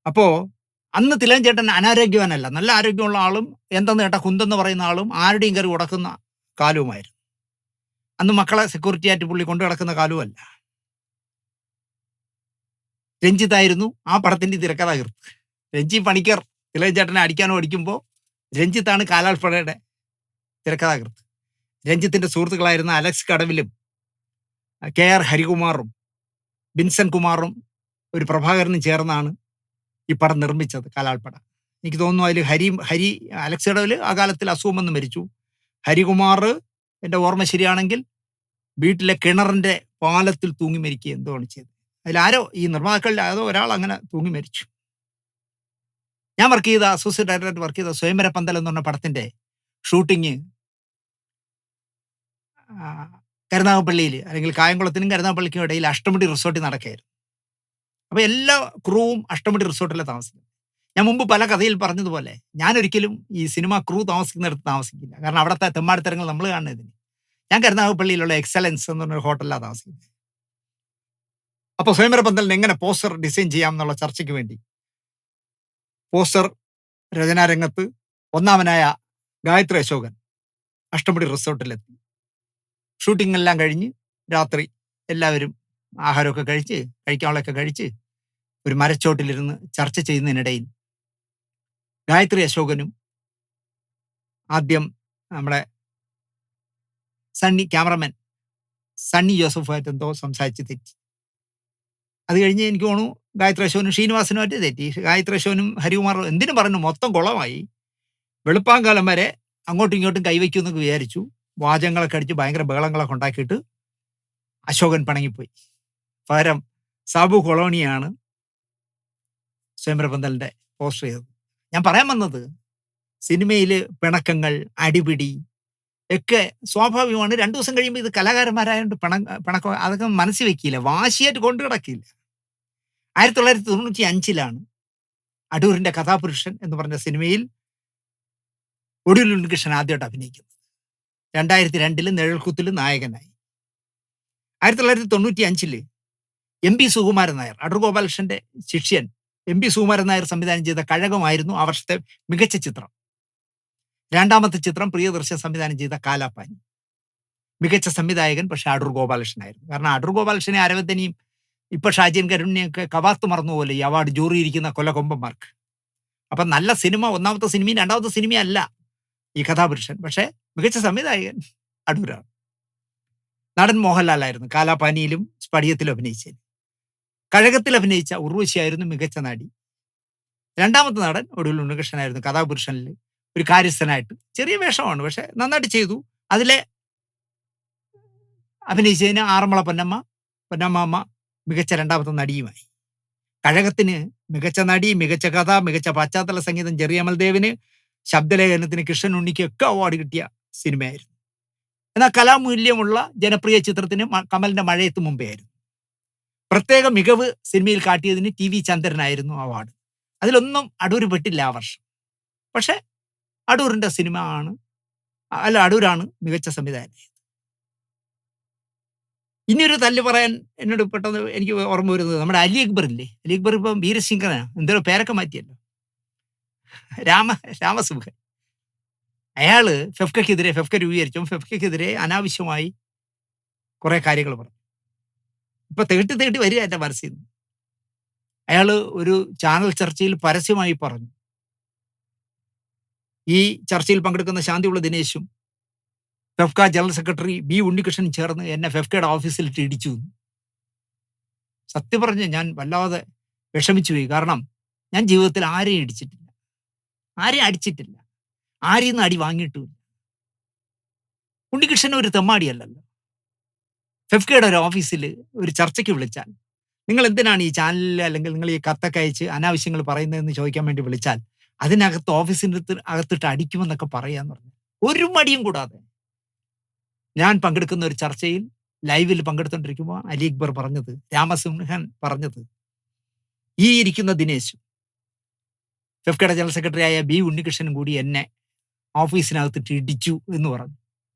അപ്പോ അന്ന് തിലകൻ ചേട്ടൻ അനാരോഗ്യവാനല്ല, നല്ല ആരോഗ്യമുള്ള ആളും എന്തെന്ന് കേട്ടാ കുന്തെന്ന് പറയുന്ന ആളും ആരുടെയും കയറി ഉടക്കുന്ന കാലവുമായിരുന്നു. അന്ന് മക്കളെ സെക്യൂരിറ്റി ആയിട്ട് പുള്ളി കൊണ്ടു കിടക്കുന്ന കാലവുമല്ല. രഞ്ജിത്തായിരുന്നു ആ പടത്തിന്റെ തിരക്കഥാകൃത്ത്. രഞ്ജി പണിക്കർ തിലകൻ ചേട്ടനെ അടിക്കാനോ അടിക്കുമ്പോൾ രഞ്ജിത്താണ് കാലാൾപ്പടയുടെ തിരക്കഥാകൃത്ത്. രഞ്ജിത്തിന്റെ സുഹൃത്തുക്കളായിരുന്ന അലക്സ് കടവിലും KR ഹരികുമാറും ബിൻസൻ കുമാറും ഒരു പ്രഭാകരനും ചേർന്നാണ് ഈ പടം നിർമ്മിച്ചത് കാലാൾപ്പട. എനിക്ക് തോന്നുന്നു അതിൽ ഹരി അലക്സ് കടവിൽ ആ കാലത്തിൽ അസുഖം വന്ന് മരിച്ചു. ഹരികുമാർ എൻ്റെ ഓർമ്മ ശരിയാണെങ്കിൽ വീട്ടിലെ കിണറിന്റെ പാലത്തിൽ തൂങ്ങി മരിക്കുക എന്തോ ആണ് ചെയ്തത്. അതിലാരോ ഈ നിർമ്മാതാക്കളിൽ അതോ ഒരാൾ അങ്ങനെ തൂങ്ങി മരിച്ചു. ഞാൻ വർക്ക് ചെയ്ത അസോസിയേറ്റ് ഡയറക്ടറായിട്ട് വർക്ക് ചെയ്ത സ്വയംവര പന്തൽ എന്ന് പറഞ്ഞ പടത്തിന്റെ ഷൂട്ടിങ് കരുനാഗപ്പള്ളിയിൽ അല്ലെങ്കിൽ കായംകുളത്തിനും കരുനാഗപ്പള്ളിക്കും ഇടയിൽ അഷ്ടമുടി റിസോർട്ടിൽ നടക്കുകയായിരുന്നു. അപ്പോൾ എല്ലാ ക്രൂവും അഷ്ടമുടി റിസോർട്ടിലെ താമസിക്കും. ഞാൻ മുമ്പ് പല കഥയിൽ പറഞ്ഞതുപോലെ ഞാനൊരിക്കലും ഈ സിനിമ ക്രൂ താമസിക്കുന്നിടത്ത് താമസിക്കില്ല. കാരണം അവിടുത്തെ തെമ്മാടിത്തരങ്ങൾ നമ്മൾ കാണുന്നതിന്. ഞാൻ കരുനാഗപ്പള്ളിയിലുള്ള എക്സലൻസ് എന്ന് പറഞ്ഞൊരു ഹോട്ടലിലാണ് താമസിക്കുന്നത്. അപ്പോൾ സ്വയംവര പന്തലിന് എങ്ങനെ പോസ്റ്റർ ഡിസൈൻ ചെയ്യാം എന്നുള്ള ചർച്ചയ്ക്ക് വേണ്ടി പോസ്റ്റർ രചനാരംഗത്ത് ഒന്നാമനായ ഗായത്രി അശോകൻ അഷ്ടമുടി റിസോർട്ടിലെത്തി. ഷൂട്ടിംഗ് എല്ലാം കഴിഞ്ഞ് രാത്രി എല്ലാവരും ആഹാരമൊക്കെ കഴിക്കാനുള്ളതൊക്കെ കഴിച്ച് ഒരു മരച്ചോട്ടിലിരുന്ന് ചർച്ച ചെയ്യുന്നതിനിടയിൽ ഗായത്രി അശോകനും ആദ്യം നമ്മുടെ ക്യാമറമാൻ സണ്ണി ജോസഫുമായിട്ട് എന്തോ സംസാരിച്ച് തെറ്റി. അത് കഴിഞ്ഞ് എനിക്ക് തോന്നുന്നു ഗായത്രി അശോകനും ശ്രീനിവാസനുമായിട്ട് തെറ്റി. ഗായത്രി അശോകനും ഹരികുമാറും എന്തിനും പറഞ്ഞു, മൊത്തം കുളമായി. വെളുപ്പാങ്കാലം വരെ അങ്ങോട്ടും ഇങ്ങോട്ടും കൈവയ്ക്കുമെന്നൊക്കെ വിചാരിച്ചു. വാചകങ്ങളൊക്കെ അടിച്ച് ഭയങ്കര ബഹളങ്ങളൊക്കെ ഉണ്ടാക്കിയിട്ട് അശോകൻ പിണങ്ങിപ്പോയി. പകരം സാബു കൊളോണിയാണ് സ്വയംവര പന്തലിന്റെ പോസ്റ്റർ ചെയ്തത്. ഞാൻ പറയാൻ വന്നത്, സിനിമയിൽ പിണക്കങ്ങൾ, അടിപിടി ഒക്കെ സ്വാഭാവികമാണ്. 2 ദിവസം കഴിയുമ്പോൾ ഇത് കലാകാരന്മാരായതുകൊണ്ട് പിണക്കം അതൊക്കെ മനസ്സിൽ വെക്കില്ല, വാശിയായിട്ട് കൊണ്ടു കിടക്കില്ല. 1995 അടൂരിന്റെ കഥാപുരുഷൻ എന്ന് പറഞ്ഞ സിനിമയിൽ ഒടുവിൽ ഉണ്ണികൃഷ്ണൻ ആദ്യമായിട്ട് അഭിനയിക്കുന്നത്. 2002 നിഴൽക്കുത്തിൽ നായകനായി. 1995 എം പി സുകുമാരൻ നായർ, അടൂർ ഗോപാലകൃഷ്ണന്റെ ശിഷ്യൻ എം പി സുകുമാരൻ നായർ സംവിധാനം ചെയ്ത കഴകമായിരുന്നു ആ വർഷത്തെ മികച്ച ചിത്രം. 2ാമത്തെ ചിത്രം പ്രിയദർശൻ സംവിധാനം ചെയ്ത കാലാപ്പാനി. മികച്ച സംവിധായകൻ പക്ഷെ അടൂർ ഗോപാലകൃഷ്ണനായിരുന്നു. കാരണം അടൂർ ഗോപാലകൃഷ്ണനെ, അരവിന്ദനെയും ഇപ്പൊ ഷാജിൻ കരുണിനെയൊക്കെ കവാത്ത് മറന്നുപോലെ ഈ അവാർഡ് ജൂറി ഇരിക്കുന്ന കൊല്ലകൊമ്പന്മാർക്ക്. അപ്പം നല്ല സിനിമ, 1ാമത്തെ സിനിമയും 2ാമത്തെ സിനിമയല്ല ഈ കഥാപുരുഷൻ, പക്ഷെ മികച്ച സംവിധായകൻ അടൂരാണ്. നടൻ മോഹൻലാലായിരുന്നു കാലാപാനിയിലും സ്പടികത്തിലും അഭിനയിച്ചത്. കഴകത്തിൽ അഭിനയിച്ച ഉർവശിയായിരുന്നു മികച്ച നടി. 2ാമത്തെ നടൻ ഒടുവിൽ ഉണ്ണികൃഷ്ണനായിരുന്നു. കഥാപുരുഷനിൽ ഒരു കാര്യസ്ഥനായിട്ട്, ചെറിയ വേഷമാണ് പക്ഷെ നന്നായിട്ട് ചെയ്തു. അതിലെ അഭിനയിച്ചതിന് ആറന്മുള പൊന്നമ്മ മികച്ച 2ാമത്തെ നടിയുമായി. കഴകത്തിന് മികച്ച നടി, മികച്ച കഥ, മികച്ച പശ്ചാത്തല സംഗീതം ജെറി അമൽദേവിന്, ശബ്ദലേഖനത്തിന് കൃഷ്ണൻ ഉണ്ണിക്കൊക്കെ അവാർഡ് കിട്ടിയ സിനിമയായിരുന്നു. എന്നാൽ കലാമൂല്യമുള്ള ജനപ്രിയ ചിത്രത്തിന് കമലിന്റെ മഴയത്ത് മുമ്പേ ആയിരുന്നു. പ്രത്യേക മികവ് സിനിമയിൽ കാട്ടിയതിന് TV ചന്ദ്രനായിരുന്നു അവാർഡ്. അതിലൊന്നും അടൂർ പെട്ടില്ല ആ വർഷം. പക്ഷെ അടൂരിന്റെ അടൂരാണ് മികച്ച സംവിധായകൻ. ഇനിയൊരു തല്ല് പറയാൻ എന്നോട് പെട്ടെന്ന് എനിക്ക് ഓർമ്മ വരുന്നത്, നമ്മുടെ അലി അക്ബർ ഇല്ലേ, അലി അക്ബർ ഇപ്പം വീരസിംഗനാണ്, എന്തോ പേരൊക്കെ മാറ്റിയല്ലോ, രാമസുഖൻ. അയാള് ഫെഫ്കയ്ക്കെതിരെ രൂപീകരിച്ചു. ഫെഫ്കയ്ക്കെതിരെ അനാവശ്യമായി കുറെ കാര്യങ്ങൾ പറഞ്ഞു. ഇപ്പൊ തേട്ടി വരിക എന്റെ മനസ്സിൽ നിന്ന്. അയാള് ഒരു ചാനൽ ചർച്ചയിൽ പരസ്യമായി പറഞ്ഞു, ഈ ചർച്ചയിൽ പങ്കെടുക്കുന്ന ശാന്തിയുള്ള ദിനേശും FEFKA general secretary B Unnikrishnan ചേർന്ന് എന്നെ ഫെഫ്കയുടെ ഓഫീസിലിട്ട് ഇടിച്ചു. സത്യം പറഞ്ഞ് ഞാൻ വല്ലാതെ വിഷമിച്ചു പോയി. കാരണം ഞാൻ ജീവിതത്തിൽ ആരെയും ഇടിച്ചിട്ടില്ല, ആരെയും അടിച്ചിട്ടില്ല, ആരെയും അടി വാങ്ങിയിട്ടുമില്ല. ഉണ്ണികൃഷ്ണൻ ഒരു തെമ്മാടിയല്ലല്ലോ. ഫെഫ്കയുടെ ഒരു ഓഫീസിൽ ഒരു ചർച്ചയ്ക്ക് വിളിച്ചാൽ, നിങ്ങൾ എന്തിനാണ് ഈ ചാനലിൽ അല്ലെങ്കിൽ നിങ്ങൾ ഈ കത്തൊക്കെ അയച്ച് അനാവശ്യങ്ങൾ പറയുന്നതെന്ന് ചോദിക്കാൻ വേണ്ടി വിളിച്ചാൽ അതിനകത്ത് ഓഫീസിൻ്റെ അകത്തിട്ട് അടിക്കുമെന്നൊക്കെ പറയാന്ന് പറഞ്ഞു. ഒരു മടിയും കൂടാതെ ഞാൻ പങ്കെടുക്കുന്ന ഒരു ചർച്ചയിൽ ലൈവിൽ പങ്കെടുത്തോണ്ടിരിക്കുമ്പോൾ അലി അക്ബർ പറഞ്ഞത്, രാമസിംഹൻ പറഞ്ഞത്, ഈ ഇരിക്കുന്ന ദിനേശ് ഫെഫ്കയുടെ ജനറൽ സെക്രട്ടറി ആയ ബി ഉണ്ണികൃഷ്ണനും കൂടി എന്നെ ഓഫീസിനകത്തിട്ട് ഇടിച്ചു എന്ന് പറഞ്ഞു.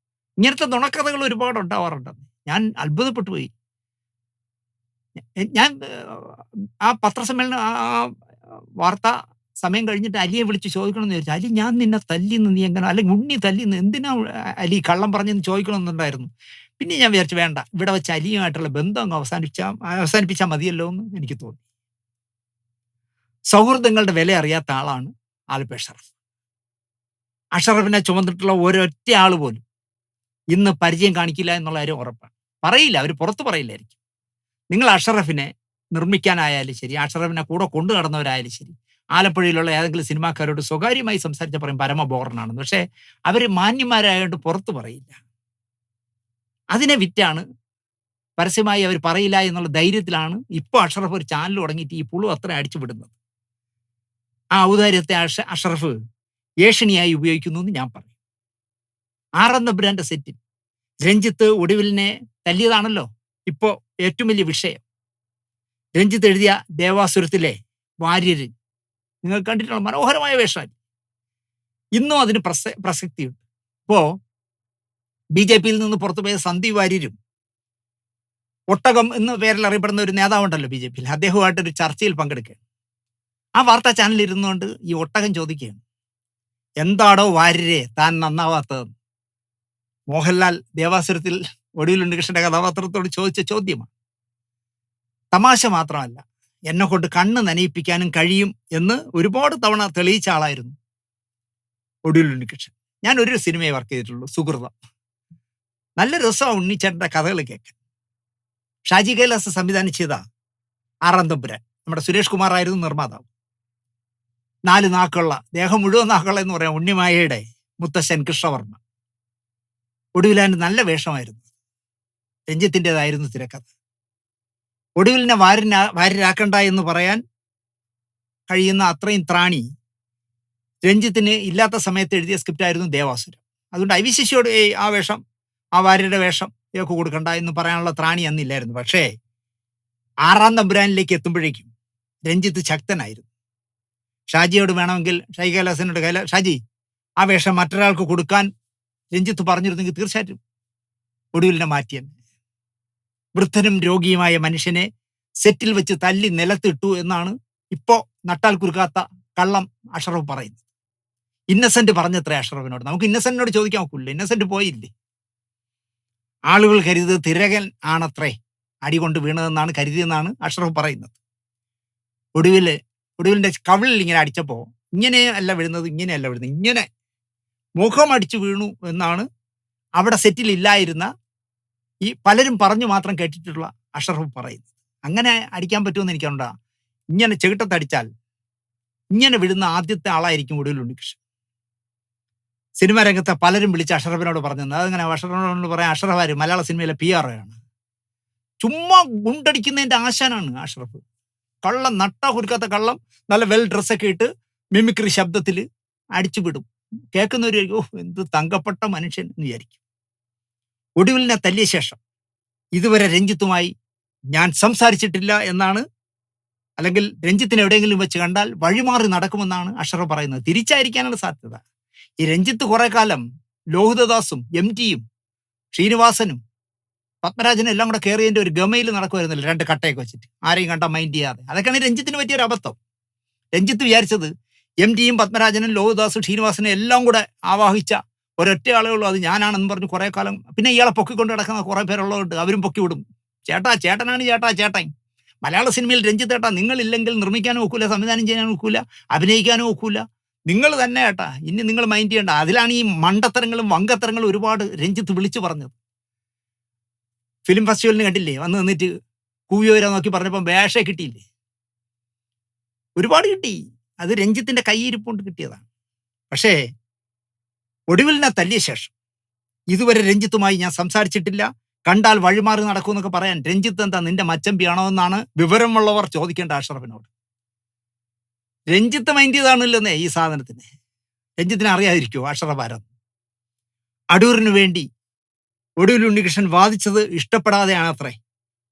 ഇങ്ങനത്തെ നുണക്കഥകൾ ഒരുപാട് ഉണ്ടാവാറുണ്ടെന്ന് ഞാൻ അത്ഭുതപ്പെട്ടു പോയി. ഞാൻ ആ പത്രസമ്മേളനം, ആ വാർത്താ സമയം കഴിഞ്ഞിട്ട് അലിയെ വിളിച്ച് ചോദിക്കണമെന്ന് വിചാരിച്ചു. അലി, ഞാൻ നിന്നെ തല്ലിന്ന് നീ എങ്ങനെ, അല്ലെങ്കിൽ ഉണ്ണി തല്ലിന്ന് എന്തിനാ അലി കള്ളം പറഞ്ഞെന്ന് ചോദിക്കണമെന്നുണ്ടായിരുന്നു. പിന്നെ ഞാൻ വിചാരിച്ചു വേണ്ട, ഇവിടെ വെച്ച് അലിയുമായിട്ടുള്ള ബന്ധം അങ്ങ് അവസാനിപ്പിച്ചാൽ മതിയല്ലോ എന്ന് എനിക്ക് തോന്നി. സൗഹൃദങ്ങളുടെ വില അറിയാത്ത ആളാണ് ആലപ്പി അഷറഫ്. അഷറഫിനെ ചുമന്നിട്ടുള്ള ഒരൊറ്റ ആൾ പോലും ഇന്ന് പരിചയം കാണിക്കില്ല എന്നുള്ള കാര്യം ഉറപ്പാണ്. പറയില്ല, അവർ പുറത്ത് പറയില്ലായിരിക്കും. നിങ്ങൾ അഷറഫിനെ നിർമ്മിക്കാനായാലും ശരി, അഷറഫിനെ കൂടെ കൊണ്ടു നടന്നവരായാലും ശരി, ആലപ്പുഴയിലുള്ള ഏതെങ്കിലും സിനിമാക്കാരോട് സ്വകാര്യമായി സംസാരിച്ച പറയും പരമബോറനാണെന്ന്. പക്ഷേ അവർ മാന്യന്മാരായതുകൊണ്ട് പുറത്ത് പറയില്ല. അതിനെ വിറ്റാണ് പരസ്യമായി അവർ പറയില്ല എന്നുള്ള ധൈര്യത്തിലാണ് ഇപ്പോൾ അഷറഫ് ഒരു ചാനൽ തുടങ്ങിയിട്ട് ഈ പുളു അത്ര അടിച്ചു വിടുന്നത്. ആ ഔദാര്യത്തെ അഷറഫ് ഏഷണിയായി ഉപയോഗിക്കുന്നു എന്ന് ഞാൻ പറയും. ആറന്നബ്രാന്റെ സെറ്റിൽ രഞ്ജിത്ത് ഒടുവിലിനെ തല്ലിയതാണല്ലോ ഇപ്പോൾ ഏറ്റവും വലിയ വിഷയം. രഞ്ജിത്ത് എഴുതിയ ദേവാസുരത്തിലെ വാര്യര് നിങ്ങൾ കണ്ടിട്ടുള്ള മനോഹരമായ വേഷമാണ്. ഇന്നും അതിന് പ്രസക്തിയുണ്ട്. ഇപ്പോ BJP നിന്ന് പുറത്തുപോയ സന്ദീപ് വാര്യരും ഒട്ടകം എന്ന പേരിൽ അറിയപ്പെടുന്ന ഒരു നേതാവുണ്ടല്ലോ BJP, അദ്ദേഹവുമായിട്ടൊരു ചർച്ചയിൽ പങ്കെടുക്കുകയാണ്. ആ വാർത്താ ചാനലിൽ ഇരുന്നുകൊണ്ട് ഈ ഒട്ടകം ചോദിക്കുകയാണ്, എന്താടോ വാര്യരെ താൻ നന്നാവാത്തത്? മോഹൻലാൽ ദേവാസുരത്തിൽ ഒടുവിൽ ഉണ്ണികൃഷ്ണന്റെ കഥാപാത്രത്തോട് ചോദിച്ച ചോദ്യമാണ്. തമാശ മാത്രമല്ല, എന്നെ കൊണ്ട് കണ്ണ് നനയിപ്പിക്കാനും കഴിയും എന്ന് ഒരുപാട് തവണ തെളിയിച്ച ആളായിരുന്നു ഒടുവിൽ ഉണ്ണികൃഷ്ണൻ. ഞാൻ ഒരു സിനിമയെ വർക്ക് ചെയ്തിട്ടുള്ളൂ, സുഹൃതം. നല്ല രസമാണ് ഉണ്ണിച്ചേട്ടന്റെ കഥകൾ കേൾക്കാൻ. ഷാജി കൈലാസ് സംവിധാനം ചെയ്ത ആറാം തമ്പുരാൻ, നമ്മുടെ സുരേഷ് കുമാർ ആയിരുന്നു നിർമ്മാതാവ്. 4 നാക്കുള്ള, ദേഹം മുഴുവൻ നാക്കുള്ള എന്ന് പറയാം, ഉണ്ണിമായയുടെ മുത്തശ്ശൻ കൃഷ്ണവർമ്മ. ഒടുവിലാൻ നല്ല വേഷമായിരുന്നു. രഞ്ജിത്തിൻ്റെതായിരുന്നു തിരക്കഥ. ഒടുവിലിനെ വാര്യരാക്കണ്ട എന്ന് പറയാൻ കഴിയുന്ന അത്രയും ത്രാണി രഞ്ജിത്തിന് ഇല്ലാത്ത സമയത്ത് എഴുതിയ സ്ക്രിപ്റ്റായിരുന്നു ദേവാസുരം. അതുകൊണ്ട് ഐ വി ശശിയോട് ആ വേഷം, ആ വാര്യരുടെ വേഷം ഇതൊക്കെ കൊടുക്കണ്ട എന്ന് പറയാനുള്ള ത്രാണി അന്നില്ലായിരുന്നു. പക്ഷേ ആറാം തമ്പുരാനിലേക്ക് എത്തുമ്പോഴേക്കും രഞ്ജിത്ത് ശക്തനായിരുന്നു. ഷാജിയോട് വേണമെങ്കിൽ, ഷാജി കൈലാസനോട്, ഷാജി ആ വേഷം മറ്റൊരാൾക്ക് കൊടുക്കാൻ രഞ്ജിത്ത് പറഞ്ഞിരുന്നെങ്കിൽ തീർച്ചയായിട്ടും ഒടുവിലിനെ മാറ്റിയെന്ന്. വൃദ്ധനും രോഗിയുമായ മനുഷ്യനെ സെറ്റിൽ വെച്ച് തല്ലി നിലത്തിട്ടു എന്നാണ് ഇപ്പോ നട്ടാൽ കുറുക്കാത്ത കള്ളം അഷറഫ് പറയുന്നത്. ഇന്നസെന്റ് പറഞ്ഞത്രേ അഷറഫിനോട്. നമുക്ക് ഇന്നസെന്റിനോട് ചോദിക്കാൻ ഒക്കില്ല, ഇന്നസെന്റ് പോയില്ലേ. ആളുകൾ കരുതിയത് തിരകൻ ആണത്രേ അടികൊണ്ട് വീണതെന്നാണ് കരുതിയെന്നാണ് അഷറഫ് പറയുന്നത്. ഒടുവിലിന്റെ കവിളിൽ ഇങ്ങനെ അടിച്ചപ്പോ ഇങ്ങനെയല്ല വീഴുന്നത്, ഇങ്ങനെ മുഖം അടിച്ചു വീണു എന്നാണ് അവിടെ സെറ്റിൽ ഇല്ലായിരുന്ന ഈ പലരും പറഞ്ഞു മാത്രം കേട്ടിട്ടുള്ള അഷറഫ് പറയുന്നത്. അങ്ങനെ അടിക്കാൻ പറ്റുമെന്ന് എനിക്കുണ്ടാ. ഇങ്ങനെ ചെകിട്ടത്തടിച്ചാൽ ഇങ്ങനെ വിടുന്ന ആദ്യത്തെ ആളായിരിക്കും ഒടുവിൽ ഉണ്ണികൃഷ്ണൻ. സിനിമാ രംഗത്തെ പലരും വിളിച്ച് അഷറഫിനോട് പറഞ്ഞത് അതങ്ങനെ അഷറഫിനോട് പറയാൻ, അഷറഫ് മലയാള സിനിമയിലെ PR ആണ്. ചുമ്മാ ഗുണ്ടടിക്കുന്നതിന്റെ ആശാനാണ് അഷറഫ്. കള്ളം, നട്ടാ കുരുക്കാത്ത കള്ളം, നല്ല വെൽ ഡ്രസ്സൊക്കെ ഇട്ട് മിമിക്രി ശബ്ദത്തിൽ അടിച്ചു വിടും. കേൾക്കുന്നവര് എന്ത് തങ്കപ്പെട്ട മനുഷ്യൻ എന്ന് വിചാരിക്കും. ഒടുവിലിനെ തല്ലിയ ശേഷം ഇതുവരെ രഞ്ജിത്തുമായി ഞാൻ സംസാരിച്ചിട്ടില്ല എന്നാണ്, അല്ലെങ്കിൽ രഞ്ജിത്തിനെ എവിടെയെങ്കിലും വെച്ച് കണ്ടാൽ വഴിമാറി നടക്കുമെന്നാണ് അഷറഫ് പറയുന്നത്. തിരിച്ചായിരിക്കാനുള്ള സാധ്യത. ഈ രഞ്ജിത്ത് കുറെ കാലം ലോഹിതദാസും MT-യും ശ്രീനിവാസനും പത്മരാജനും എല്ലാം കൂടെ കയറിയതിന്റെ ഒരു ഗമയിൽ നടക്കുമായിരുന്നില്ല, 2 കട്ടയൊക്കെ വെച്ചിട്ട് ആരെയും കണ്ടാൽ മൈൻഡ് ചെയ്യാതെ. അതൊക്കെയാണ് രഞ്ജിത്തിന് പറ്റിയൊരു അബദ്ധം. രഞ്ജിത്ത് വിചാരിച്ചത് MT-യും പത്മരാജനും ലോഹിതദാസും ശ്രീനിവാസനും എല്ലാം കൂടെ ആവാഹിച്ച ഒരൊറ്റ ആളുകളോ അത് ഞാനാണെന്ന് പറഞ്ഞ് കുറെ കാലം. പിന്നെ ഇയാളെ പൊക്കിക്കൊണ്ട് നടക്കുന്ന കുറെ പേരുള്ളതുകൊണ്ട് അവരും പൊക്കി വിടും. ചേട്ടനാണ് ചേട്ടൻ. മലയാള സിനിമയിൽ രഞ്ജിത്ത് ഏട്ടാ, നിങ്ങളില്ലെങ്കിൽ നിർമ്മിക്കാനും ഒക്കൂല, സംവിധാനം ചെയ്യാനും ഒക്കൂല, അഭിനയിക്കാനും ഒക്കൂല, നിങ്ങൾ തന്നെ ഏട്ടാ, ഇനി നിങ്ങൾ മൈൻഡ് ചെയ്യണ്ട. അതിലാണ് ഈ മണ്ടത്തരങ്ങളും വങ്കത്തരങ്ങളും ഒരുപാട് രഞ്ജിത്ത് വിളിച്ചു പറഞ്ഞത്. ഫിലിം ഫെസ്റ്റിവലിന് കണ്ടില്ലേ, വന്ന് നിന്നിട്ട് കൂവിയോരാ നോക്കി പറഞ്ഞപ്പം വേഷ കിട്ടിയില്ലേ, ഒരുപാട് കിട്ടി. അത് രഞ്ജിത്തിന്റെ കൈയിരിപ്പുകൊണ്ട് കിട്ടിയതാണ്. പക്ഷേ ഒടുവിലിനെ തല്ലിയ ശേഷം ഇതുവരെ രഞ്ജിത്തുമായി ഞാൻ സംസാരിച്ചിട്ടില്ല, കണ്ടാൽ വഴിമാറി നടക്കുമെന്നൊക്കെ പറയാൻ രഞ്ജിത്ത് എന്താ നിന്റെ മച്ചമ്പിയാണോ എന്നാണ് വിവരമുള്ളവർ ചോദിക്കേണ്ട അഷറഫിനോട്. രഞ്ജിത്ത് മൈൻഡ് ചെയ്താണല്ലോന്നേ ഈ സാധനത്തിന്. രഞ്ജിത്തിനെ അറിയാതിരിക്കുമോ അഷറഫ് ആരാന്ന്? അടൂരിന് വേണ്ടി ഒടുവിൽ ഉണ്ണികൃഷ്ണൻ വാദിച്ചത് ഇഷ്ടപ്പെടാതെയാണ് അത്രേ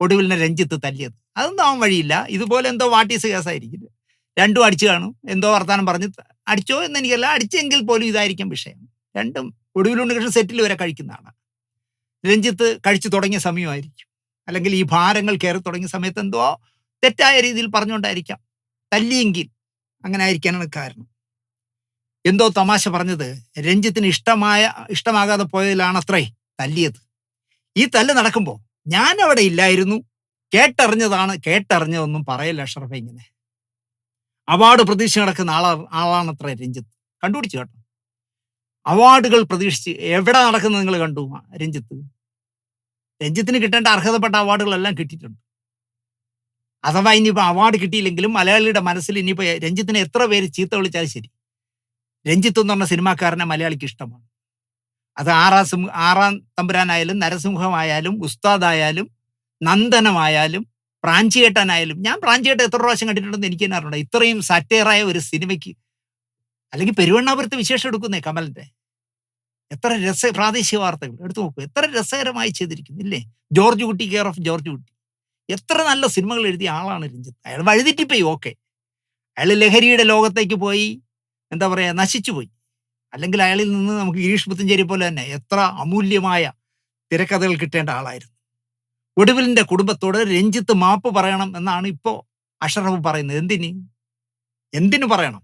ഒടുവിലിനെ രഞ്ജിത്ത് തല്ലിയത്. അതൊന്നും ആവാൻ വഴിയില്ല. ഇതുപോലെ എന്തോ വാട്ടീസ് കേസായിരിക്കും. രണ്ടും അടിച്ചു കാണും, എന്തോ വർത്താനം പറഞ്ഞ് അടിച്ചോ എന്ന് എനിക്കല്ല, അടിച്ചെങ്കിൽ പോലും ഇതായിരിക്കും വിഷയം. രണ്ടും ഒടുവിൽ ഉണ്ണികൃഷ്ണൻ സെറ്റിൽ വരെ കഴിക്കുന്നതാണ്. രഞ്ജിത്ത് കഴിച്ചു തുടങ്ങിയ സമയമായിരിക്കും, അല്ലെങ്കിൽ ഈ ഭാരങ്ങൾ കയറി തുടങ്ങിയ സമയത്ത് എന്തോ തെറ്റായ രീതിയിൽ പറഞ്ഞുകൊണ്ടായിരിക്കാം തല്ലിയെങ്കിൽ. അങ്ങനെ ആയിരിക്കാനാണ് കാരണം. എന്തോ തമാശ പറഞ്ഞത് രഞ്ജിത്തിന് ഇഷ്ടമാകാതെ പോയതിലാണത്രേ തല്ലിയത്. ഈ തല്ല് നടക്കുമ്പോൾ ഞാൻ അവിടെ ഇല്ലായിരുന്നു, കേട്ടറിഞ്ഞതൊന്നും പറയല്ല അഷറഫെ. ഇങ്ങനെ അവാർഡ് പ്രതീക്ഷ നടക്കുന്ന ആളാണത്രേ രഞ്ജിത്ത്. കണ്ടുപിടിച്ചു കേട്ടോ, അവാർഡുകൾ പ്രതീക്ഷിച്ച് എവിടെ നടക്കുന്നത് നിങ്ങൾ കണ്ടു? രഞ്ജിത്തിന് കിട്ടേണ്ട അർഹതപ്പെട്ട അവാർഡുകളെല്ലാം കിട്ടിയിട്ടുണ്ട്. അഥവാ ഇനിയിപ്പോൾ അവാർഡ് കിട്ടിയില്ലെങ്കിലും മലയാളിയുടെ മനസ്സിൽ ഇനിയിപ്പോൾ രഞ്ജിത്തിനെ എത്ര പേര് ചീത്ത വിളിച്ചാലും ശരി, രഞ്ജിത്ത് എന്ന് പറഞ്ഞ സിനിമാക്കാരനെ മലയാളിക്ക് ഇഷ്ടമാണ്. അത് ആറാം തമ്പുരാനായാലും നരസിംഹമായാലും ഉസ്താദായാലും നന്ദനമായാലും പ്രാഞ്ചിയേട്ടനായാലും. ഞാൻ പ്രാഞ്ചിയേട്ടൻ എത്ര പ്രാവശ്യം കണ്ടിട്ടുണ്ടെന്ന് എനിക്ക് തന്നെ അറിയണ്ട. ഇത്രയും സറ്റയറായ ഒരു സിനിമയ്ക്ക്, അല്ലെങ്കിൽ പെരുവണ്ണാപുരത്ത് വിശേഷം എടുക്കുന്നേ കമലിന്റെ, എത്ര പ്രാദേശിക വാർത്തകൾ എടുത്തു നോക്കൂ, എത്ര രസകരമായി ചെയ്തിരിക്കുന്നു ഇല്ലേ? ജോർജ് കുട്ടി, കെയർ ഓഫ് ജോർജ് കുട്ടി, എത്ര നല്ല സിനിമകൾ എഴുതിയ ആളാണ് രഞ്ജിത്ത്. അയാൾ വഴുതിറ്റിപ്പോയി, ഓക്കെ, അയാൾ ലഹരിയുടെ ലോകത്തേക്ക് പോയി, എന്താ പറയാ, നശിച്ചുപോയി. അല്ലെങ്കിൽ അയാളിൽ നിന്ന് നമുക്ക് ഗിരീഷ് പുത്തഞ്ചേരി പോലെ തന്നെ എത്ര അമൂല്യമായ തിരക്കഥകൾ കിട്ടേണ്ട ആളായിരുന്നു. ഒടുവിലിന്റെ കുടുംബത്തോട് രഞ്ജിത്ത് മാപ്പ് പറയണം എന്നാണ് ഇപ്പോ അഷറഫ് പറയുന്നത്. എന്തിന് പറയണം?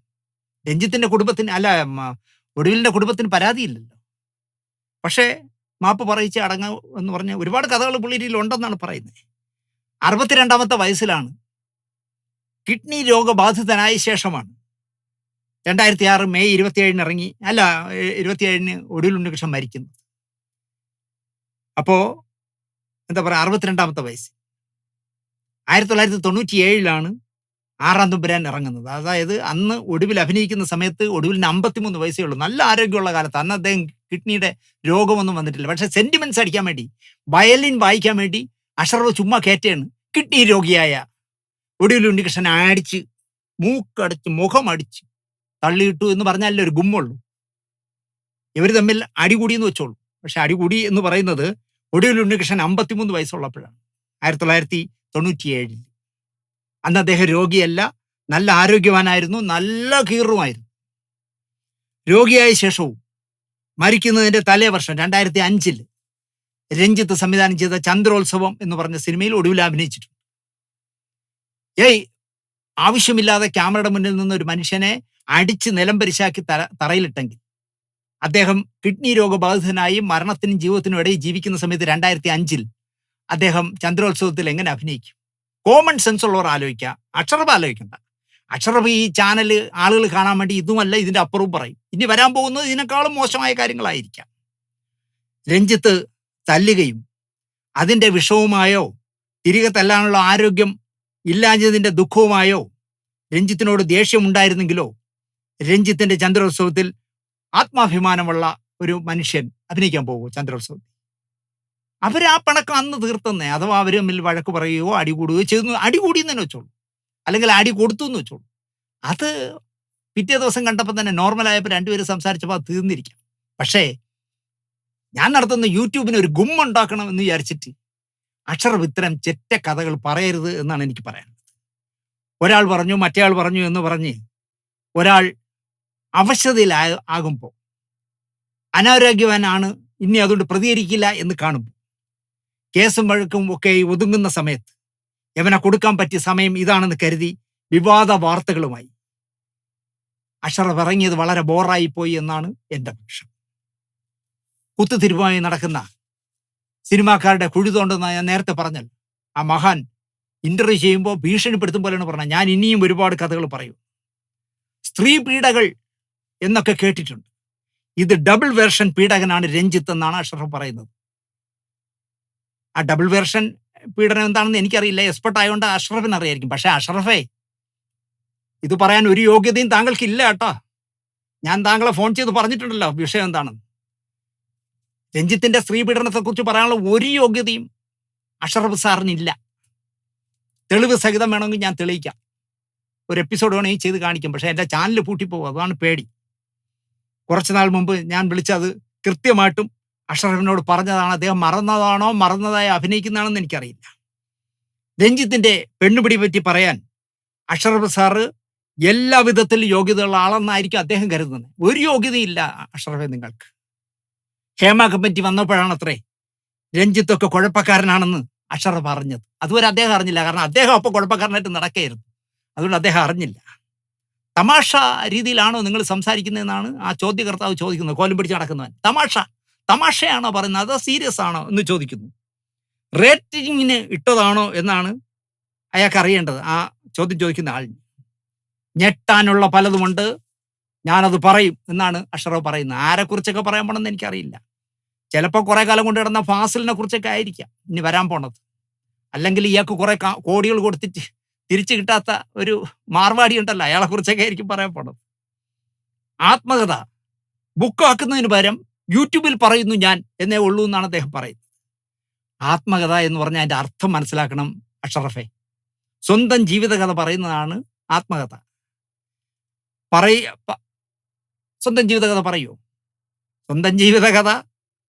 രഞ്ജിത്തിന്റെ കുടുംബത്തിന് അല്ല, ഒടുവിലിന്റെ കുടുംബത്തിന് പരാതിയില്ലല്ലോ. പക്ഷേ മാപ്പ് പറയിച്ച് അടങ്ങാം എന്ന് പറഞ്ഞ് ഒരുപാട് കഥകൾ പുള്ളിയിൽ ഉണ്ടെന്നാണ് പറയുന്നത്. 62ാമത്തെ വയസ്സിലാണ്, കിഡ്നി രോഗബാധിതനായ ശേഷമാണ് 2006 മെയ് 27 ഇറങ്ങി, അല്ല 27 ഒടുവിൽ ഉണ്ണികൃഷ്ണൻ മരിക്കുന്നത്. അപ്പോ എന്താ പറയുക, 62ാമത്തെ വയസ്സ്. 1997 ആറാം തമ്പുരാൻ ഇറങ്ങുന്നത്. അതായത് അന്ന് ഒടുവിൽ അഭിനയിക്കുന്ന സമയത്ത് ഒടുവിലിന് 53 വയസ്സേ ഉള്ളൂ. നല്ല ആരോഗ്യമുള്ള കാലത്ത്. അന്ന് അദ്ദേഹം കിഡ്നിയുടെ രോഗമൊന്നും വന്നിട്ടില്ല. പക്ഷെ സെന്റിമെന്റ്സ് അടിക്കാൻ വേണ്ടി, വയലിൻ വായിക്കാൻ വേണ്ടി അഷറഫ് ചുമ്മാ കയറ്റാണ്. കിഡ്നി രോഗിയായ ഒടുവിൽ ഉണ്ണികൃഷ്ണൻ അടിച്ച് മൂക്കടിച്ച് മുഖമടിച്ച് തള്ളിയിട്ടു എന്ന് പറഞ്ഞാലേ ഒരു ഗുമ്മുള്ളൂ. ഇവർ തമ്മിൽ അടികൂടി എന്ന് വെച്ചോളൂ. പക്ഷെ അടികൂടി എന്ന് പറയുന്നത് ഒടുവിൽ ഉണ്ണികൃഷ്ണൻ 53 വയസ്സുള്ളപ്പോഴാണ്, 1997. അന്ന് അദ്ദേഹം രോഗിയല്ല, നല്ല ആരോഗ്യവാനായിരുന്നു, നല്ല കീറുമായിരുന്നു. രോഗിയായ ശേഷവും മരിക്കുന്നതിന്റെ തലേ വർഷം 2005 രഞ്ജിത്ത് സംവിധാനം ചെയ്ത ചന്ദ്രോത്സവം എന്ന് പറഞ്ഞ സിനിമയിൽ ഒടുവിൽ അഭിനയിച്ചിട്ടുണ്ട്. ആവശ്യമില്ലാതെ ക്യാമറയുടെ മുന്നിൽ നിന്ന് ഒരു മനുഷ്യനെ അടിച്ച് നിലംപരിശാക്കി തറയിലിട്ടെങ്കിൽ അദ്ദേഹം കിഡ്നി രോഗബാധിതനായി മരണത്തിനും ജീവിതത്തിനും ഇടയിൽ ജീവിക്കുന്ന സമയത്ത് 2005 അദ്ദേഹം ചന്ദ്രോത്സവത്തിൽ എങ്ങനെ അഭിനയിക്കും? കോമൺ സെൻസ് ഉള്ളവർ ആലോചിക്കുക, അക്ഷറഫ് ആലോചിക്കണ്ട. അക്ഷറഫ് ഈ ചാനൽ ആളുകൾ കാണാൻ വേണ്ടി ഇതുമല്ല ഇതിന്റെ അപ്പുറവും പറയും. ഇനി വരാൻ പോകുന്നത് ഇതിനേക്കാളും മോശമായ കാര്യങ്ങളായിരിക്കാം. രഞ്ജിത്ത് തല്ലുകയും അതിന്റെ വിഷവുമായോ തിരികെ തല്ലാനുള്ള ആരോഗ്യം ഇല്ലാഞ്ഞതിന്റെ ദുഃഖവുമായോ രഞ്ജിത്തിനോട് ദേഷ്യമുണ്ടായിരുന്നെങ്കിലോ രഞ്ജിത്തിന്റെ ചന്ദ്രോത്സവത്തിൽ ആത്മാഭിമാനമുള്ള ഒരു മനുഷ്യൻ അഭിനയിക്കാൻ പോകുമോ ചന്ദ്രോത്സവത്തിൽ? അവർ ആ പണക്കം അന്ന് തീർത്തന്നേ. അഥവാ അവർ തമ്മിൽ വഴക്ക് പറയുകയോ അടികൂടുകയോ ചെയ്തു, അടികൂടിയെന്ന് തന്നെ വെച്ചോളൂ, അല്ലെങ്കിൽ അടി കൊടുത്തു എന്ന് വെച്ചോളൂ. അത് പിറ്റേ ദിവസം കണ്ടപ്പോൾ തന്നെ നോർമലായപ്പോൾ രണ്ടുപേരും സംസാരിച്ചപ്പോൾ അത് തീർന്നിരിക്കാം. പക്ഷേ ഞാൻ നടത്തുന്ന യൂട്യൂബിന് ഒരു ഗുമ്മുണ്ടാക്കണം എന്ന് വിചാരിച്ചിട്ട് അക്ഷറഫ് ഇത്തരം ചെറ്റ കഥകൾ പറയരുത് എന്നാണ് എനിക്ക് പറയാനുള്ളത്. ഒരാൾ പറഞ്ഞു, മറ്റേയാൾ പറഞ്ഞു എന്ന് പറഞ്ഞ് ഒരാൾ അവശതയിലാകുമ്പോൾ, അനാരോഗ്യവാനാണ്, ഇനി അതുകൊണ്ട് പ്രതികരിക്കില്ല എന്ന് കാണുമ്പോൾ, കേസും വഴക്കും ഒക്കെ ഒതുങ്ങുന്ന സമയത്ത് യവനെ കൊടുക്കാൻ പറ്റിയ സമയം ഇതാണെന്ന് കരുതി വിവാദ വാർത്തകളുമായി അഷറഫ് ഇറങ്ങിയത് വളരെ ബോറായി പോയി എന്നാണ് എൻ്റെ പക്ഷം. കുത്തുതിരുമായി നടക്കുന്ന സിനിമാക്കാരുടെ കുഴി തോണ്ടെന്ന് ഞാൻ നേരത്തെ പറഞ്ഞാൽ, ആ മഹാൻ ഇന്റർവ്യൂ ചെയ്യുമ്പോൾ ഭീഷണിപ്പെടുത്തും പോലെയാണ് പറഞ്ഞത്. ഞാൻ ഇനിയും ഒരുപാട് കഥകൾ പറയും. സ്ത്രീ പീഡകൾ എന്നൊക്കെ കേട്ടിട്ടുണ്ട്. ഇത് ഡബിൾ വേർഷൻ പീഡകനാണ് രഞ്ജിത്ത് എന്നാണ് അഷറഫ് പറയുന്നത്. ആ ഡബിൾ വേർഷൻ പീഡനം എന്താണെന്ന് എനിക്കറിയില്ല, എക്സ്പെർട്ട് ആയതുകൊണ്ട് അഷറഫിന് അറിയായിരിക്കും. പക്ഷെ അഷറഫേ, ഇത് പറയാൻ ഒരു യോഗ്യതയും താങ്കൾക്ക് ഇല്ല കേട്ടോ. ഞാൻ താങ്കളെ ഫോൺ ചെയ്ത് പറഞ്ഞിട്ടുണ്ടല്ലോ വിഷയം എന്താണെന്ന്. രഞ്ജിത്തിന്റെ സ്ത്രീ പീഡനത്തെക്കുറിച്ച് പറയാനുള്ള ഒരു യോഗ്യതയും അഷറഫ് സാറിനില്ല. തെളിവ് സഹിതം വേണമെങ്കിൽ ഞാൻ തെളിയിക്കാം, ഒരു എപ്പിസോഡ് വേണമെങ്കിൽ ചെയ്ത് കാണിക്കും. പക്ഷെ എൻ്റെ ചാനൽ പൂട്ടിപ്പോകും, അതാണ് പേടി. കുറച്ച് നാൾ മുമ്പ് ഞാൻ വിളിച്ചത് കൃത്യമായിട്ടും അഷറഫിനോട് പറഞ്ഞതാണ്. അദ്ദേഹം മറന്നതാണോ മറന്നതായി അഭിനയിക്കുന്നതാണെന്ന് എനിക്കറിയില്ല. രഞ്ജിത്തിന്റെ പെണ്ണുപിടി പറ്റി പറയാൻ അഷറഫ് സാറ് എല്ലാ വിധത്തിലും യോഗ്യതയുള്ള ആളെന്നായിരിക്കും അദ്ദേഹം കരുതുന്നത്. ഒരു യോഗ്യതയില്ല അഷറഫെ നിങ്ങൾക്ക്. ഹേമ കമ്മിറ്റി വന്നപ്പോഴാണ് അത്രേ രഞ്ജിത്തൊക്കെ കുഴപ്പക്കാരനാണെന്ന് അഷറഫ് അറിഞ്ഞത്. അതുവരെ അദ്ദേഹം അറിഞ്ഞില്ല, കാരണം അദ്ദേഹം അപ്പോൾ കുഴപ്പക്കാരനായിട്ട് നടക്കുകയായിരുന്നു. അതുകൊണ്ട് അദ്ദേഹം അറിഞ്ഞില്ല. തമാശ രീതിയിലാണോ നിങ്ങൾ സംസാരിക്കുന്നതെന്നാണ് ആ ചോദ്യകർത്താവ് ചോദിക്കുന്നത്. കോലം പിടിച്ച് നടക്കുന്നവൻ തമാശയാണോ പറയുന്നത്, അതോ സീരിയസ് ആണോ എന്ന് ചോദിക്കുന്നു. റേറ്റിങ്ങിന് ഇട്ടതാണോ എന്നാണ് അയാൾക്ക് അറിയേണ്ടത്, ആ ചോദ്യം ചോദിക്കുന്ന ആളിന്. ഞെട്ടാനുള്ള പലതുമുണ്ട്, ഞാനത് പറയും എന്നാണ് അഷറഫ് പറയുന്നത്. ആരെക്കുറിച്ചൊക്കെ പറയാൻ പോണെന്ന് എനിക്കറിയില്ല. ചിലപ്പോൾ കുറെ കാലം കൊണ്ട് കിടന്ന ഫാസിലിനെ കുറിച്ചൊക്കെ ആയിരിക്കാം ഇനി വരാൻ പോണത്. അല്ലെങ്കിൽ ഇയാൾക്ക് കുറെ കോടികൾ കൊടുത്തിട്ട് തിരിച്ചു കിട്ടാത്ത ഒരു മാർവാടി ഉണ്ടല്ലോ, അയാളെ കുറിച്ചൊക്കെ ആയിരിക്കും പറയാൻ പോണത്. ആത്മകഥ ബുക്കാക്കുന്നതിന് പകരം യൂട്യൂബിൽ പറയുന്നു ഞാൻ എന്നേ ഉള്ളൂ എന്നാണ് അദ്ദേഹം പറയുന്നത്. ആത്മകഥ എന്ന് പറഞ്ഞാൽ അതിന്റെ അർത്ഥം മനസ്സിലാക്കണം അഷറഫെ. സ്വന്തം ജീവിതകഥ പറയുന്നതാണ് ആത്മകഥ. സ്വന്തം ജീവിതകഥ പറയൂ? സ്വന്തം ജീവിതകഥ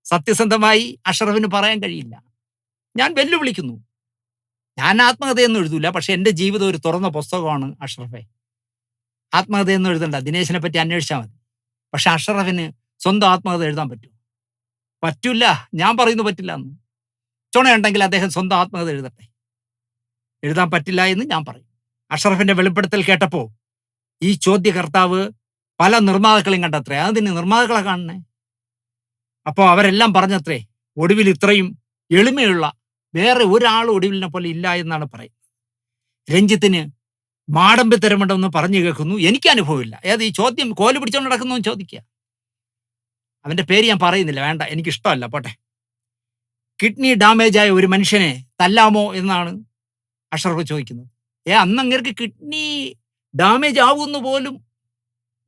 സത്യസന്ധമായി അഷറഫിന് പറയാൻ കഴിയില്ല. ഞാൻ വെല്ലുവിളിക്കുന്നു. ഞാൻ ആത്മകഥയൊന്നും എഴുതൂല, പക്ഷെ എൻ്റെ ജീവിതം ഒരു തുറന്ന പുസ്തകമാണ് അഷറഫെ. ആത്മകഥയൊന്നും എഴുതണ്ട, ദിനേശിനെ പറ്റി അന്വേഷിച്ചാൽ മതി. പക്ഷെ അഷറഫിന് സ്വന്തം ആത്മകഥ എഴുതാൻ പറ്റുമോ? പറ്റൂല. ഞാൻ പറയുന്നു പറ്റില്ല എന്ന്. ചുണയുണ്ടെങ്കിൽ അദ്ദേഹം സ്വന്തം ആത്മകഥ എഴുതട്ടെ. എഴുതാൻ പറ്റില്ല എന്ന് ഞാൻ പറയും. അഷറഫിന്റെ വെളിപ്പെടുത്തൽ കേട്ടപ്പോൾ ഈ ചോദ്യകർത്താവ് പല നിർമ്മാതാക്കളെയും കണ്ടത്രേ. അതിന് നിർമ്മാതാക്കളെ കാണണേ. അപ്പോൾ അവരെല്ലാം പറഞ്ഞത്രേ, ഒടുവിൽ ഇത്രയും എളിമയുള്ള വേറെ ഒരാൾ ഒടുവിലിനെ പോലെ ഇല്ല എന്നാണ് പറയുന്നത്. രഞ്ജിത്തിന് മാടമ്പിത്തരമുണ്ടെന്ന് പറഞ്ഞു കേൾക്കുന്നു. എനിക്ക് അനുഭവമില്ല. ഏത് ഈ ചോദ്യം കോല് പിടിച്ചോണ്ട് നടക്കുന്നു ചോദിക്കുക. അവന്റെ പേര് ഞാൻ പറയുന്നില്ല, വേണ്ട, എനിക്കിഷ്ടമല്ല, പോട്ടെ. കിഡ്നി ഡാമേജ് ആയ ഒരു മനുഷ്യനെ തല്ലാമോ എന്നാണ് അഷറഫ് ചോദിക്കുന്നത്. അന്ന് അങ്ങേർക്ക് കിഡ്നി ഡാമേജ് ആവുമെന്ന് പോലും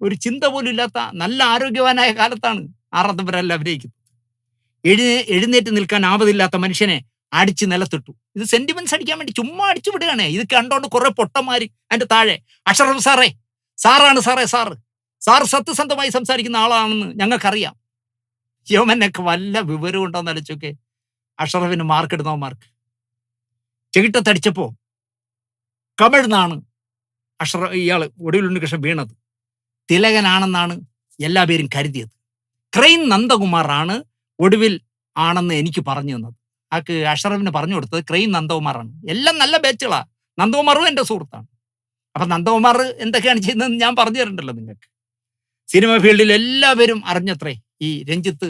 ഒരു ചിന്ത പോലും ഇല്ലാത്ത നല്ല ആരോഗ്യവാനായ കാലത്താണ് ആറാത്തവരെല്ലാം അഭിനയിക്കുന്നത്. എഴുന്നേറ്റ് നിൽക്കാൻ ആവതില്ലാത്ത മനുഷ്യനെ അടിച്ച് നിലത്തിട്ടു. ഇത് സെന്റിമെന്റ്സ് അടിക്കാൻ വേണ്ടി ചുമ്മാ അടിച്ചു വിടുകയാണ്. ഇത് കണ്ടോണ്ട് കുറെ പൊട്ടന്മാര് അതിന്റെ താഴെ, അഷറഫ് സാറേ, സാറാണ് സാറേ, സാർ സത്യസന്ധമായി സംസാരിക്കുന്ന ആളാണെന്ന് ഞങ്ങൾക്കറിയാം. യോമനൊക്കെ വല്ല വിവരം ഉണ്ടോന്ന് അലച്ചൊക്കെ അഷറഫിന് മാർക്ക് ഇടുന്നവന്മാർക്ക്. ചെകിട്ടത്തടിച്ചപ്പോ കമിഴ്ന്നാണ് ഇയാള് ഒടുവിൽ ഉണ്ണികൃഷ്ണൻ വീണത്. തിലകനാണെന്നാണ് എല്ലാ പേരും കരുതിയത്. ക്രൈൻ നന്ദകുമാറാണ് ഒടുവിൽ ആണെന്ന് എനിക്ക് പറഞ്ഞു തന്നത്. ആക്ക് അഷറഫിന് പറഞ്ഞു കൊടുത്തത് ക്രൈൻ നന്ദകുമാറാണ്. എല്ലാം നല്ല ബാച്ചുകളാ. നന്ദകുമാറും എൻ്റെ സുഹൃത്താണ്. അപ്പൊ നന്ദകുമാർ എന്തൊക്കെയാണ് ചെയ്യുന്നതെന്ന് ഞാൻ പറഞ്ഞു തരണ്ടല്ലോ നിങ്ങൾക്ക്. സിനിമ ഫീൽഡിൽ എല്ലാവരും അറിഞ്ഞത്രേ ഈ രഞ്ജിത്ത്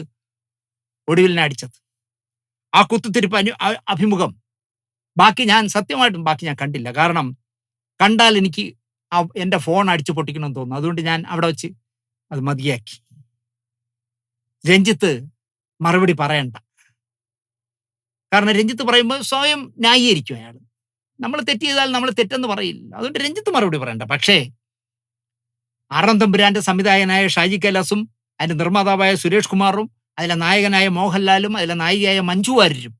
ഒടുവിലിനെ അടിച്ചത്. ആ കുത്തുതിരിപ്പ് അഭിമുഖം സത്യമായിട്ടും ബാക്കി ഞാൻ കണ്ടില്ല. കാരണം കണ്ടാൽ എനിക്ക് എൻ്റെ ഫോൺ അടിച്ചു പൊട്ടിക്കണമെന്ന് തോന്നുന്നു. അതുകൊണ്ട് ഞാൻ അവിടെ വെച്ച് അത് മതിയാക്കി. രഞ്ജിത്ത് മറുപടി പറയണ്ട. കാരണം രഞ്ജിത്ത് പറയുമ്പോൾ സ്വയം ന്യായീകരിക്കും അയാൾ. നമ്മൾ തെറ്റ് ചെയ്താൽ നമ്മൾ തെറ്റെന്ന് പറയില്ല. അതുകൊണ്ട് രഞ്ജിത്ത് മറുപടി പറയണ്ട. പക്ഷേ ആറാം തമ്പുരാന്റെ സംവിധായകനായ ഷാജി കൈലാസും അതിന്റെ നിർമ്മാതാവായ സുരേഷ് കുമാറും അതിലെ നായകനായ മോഹൻലാലും അതിലെ നായികയായ മഞ്ജു വാര്യരും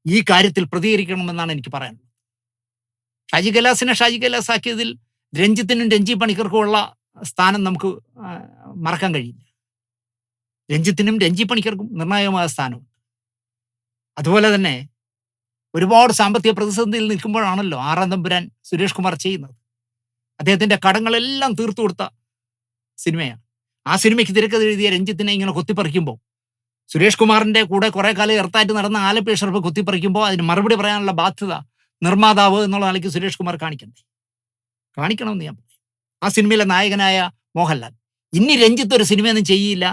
ഈ കാര്യത്തിൽ പ്രതികരിക്കണമെന്നാണ് എനിക്ക് പറയാനുള്ളത്. ഷാജി കൈലാസിനെ ഷാജി കൈലാസ് ആക്കിയതിൽ രഞ്ജിത്തിനും രഞ്ജി പണിക്കർക്കും ഉള്ള സ്ഥാനം നമുക്ക് മറക്കാൻ കഴിയില്ല. രഞ്ജിത്തിനും രഞ്ജി പണിക്കർക്കും നിർണായകമായ സ്ഥാനമുണ്ട്. അതുപോലെ തന്നെ ഒരുപാട് സാമ്പത്തിക പ്രതിസന്ധിയിൽ നിൽക്കുമ്പോഴാണല്ലോ ആറാം തമ്പുരാൻ സുരേഷ് കുമാർ ചെയ്യുന്നത്. അദ്ദേഹത്തിന്റെ കടങ്ങളെല്ലാം തീർത്തു കൊടുത്ത സിനിമയാണ്. ആ സിനിമയ്ക്ക് തിരക്കഥ എഴുതിയ രഞ്ജിത്തിനെ ഇങ്ങനെ കൊത്തിപ്പറിക്കുമ്പോൾ, സുരേഷ് കുമാറിന്റെ കൂടെ കുറെ കാലം എർത്തായിട്ട് നടന്ന ആലപ്പി അഷറഫ് കൊത്തിപ്പറിക്കുമ്പോൾ അതിന് മറുപടി പറയാനുള്ള ബാധ്യത നിർമ്മാതാവ് എന്നുള്ള നിലയ്ക്ക് സുരേഷ് കുമാർ കാണിക്കണമെന്ന് ഞാൻ പറയും. ആ സിനിമയിലെ നായകനായ മോഹൻലാൽ ഇനി രഞ്ജിത്ത് ഒരു സിനിമയൊന്നും ചെയ്യില്ല,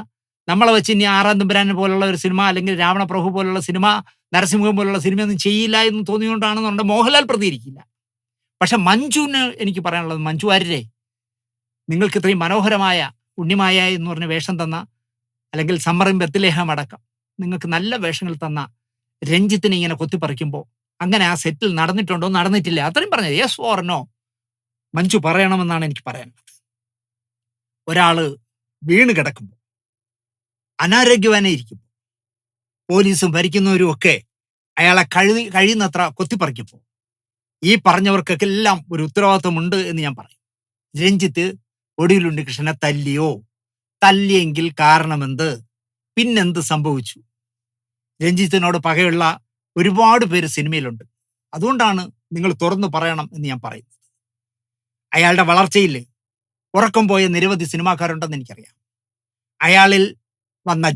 നമ്മളെ വെച്ച് ഇനി ആറാം തമ്പുരാനെ പോലുള്ള ഒരു സിനിമ അല്ലെങ്കിൽ രാവണപ്രഭു പോലുള്ള സിനിമ, നരസിംഹം പോലുള്ള സിനിമയൊന്നും ചെയ്യില്ല എന്ന് തോന്നിയോണ്ടാണെന്നുണ്ടെങ്കിൽ മോഹൻലാൽ പ്രതികരിക്കില്ല. പക്ഷെ മഞ്ജുവിന് എനിക്ക് പറയാനുള്ളത്, മഞ്ജു വാര്യരെ, നിങ്ങൾക്ക് ഇത്രയും മനോഹരമായ ഉണ്ണിമായ എന്ന് പറഞ്ഞ വേഷം തന്ന, അല്ലെങ്കിൽ സമ്മറിൻ ബത്ലേഹം അടക്കം നിങ്ങൾക്ക് നല്ല വേഷങ്ങൾ തന്ന രഞ്ജിത്തിനെ ഇങ്ങനെ കൊത്തിപ്പറിക്കുമ്പോൾ അങ്ങനെ ആ സെറ്റിൽ നടന്നിട്ടുണ്ടോ നടന്നിട്ടില്ല അത്രയും പറഞ്ഞത് യെസ് ഓർ നോ മഞ്ജു പറയണമെന്നാണ് എനിക്ക് പറയാനുള്ളത്. ഒരാള് വീണ് കിടക്കുമ്പോൾ, അനാരോഗ്യവാനെ ഇരിക്കുമ്പോൾ, പോലീസും ഭരിക്കുന്നവരും ഒക്കെ അയാളെ കഴിയുന്നത്ര കൊത്തിപ്പറിക്കുമ്പോൾ ഈ പറഞ്ഞവർക്കൊക്കെ എല്ലാം ഒരു ഉത്തരവാദിത്വമുണ്ട് എന്ന് ഞാൻ പറയും. രഞ്ജിത്ത് ഒടുവിൽ ഉണ്ണികൃഷ്ണനെ തല്ലിയോ? തല്ലിയെങ്കിൽ കാരണമെന്ത്? പിന്നെന്ത് സംഭവിച്ചു? രഞ്ജിത്തിനോട് പകയുള്ള ഒരുപാട് പേര് സിനിമയിലുണ്ട്. അതുകൊണ്ടാണ് നിങ്ങൾ തുറന്നു പറയണം എന്ന് ഞാൻ പറയുന്നത്. അയാളുടെ വളർച്ചയിൽ ഉറക്കം പോയ നിരവധി സിനിമാക്കാരുണ്ടെന്ന് എനിക്കറിയാം. അയാളിൽ വന്ന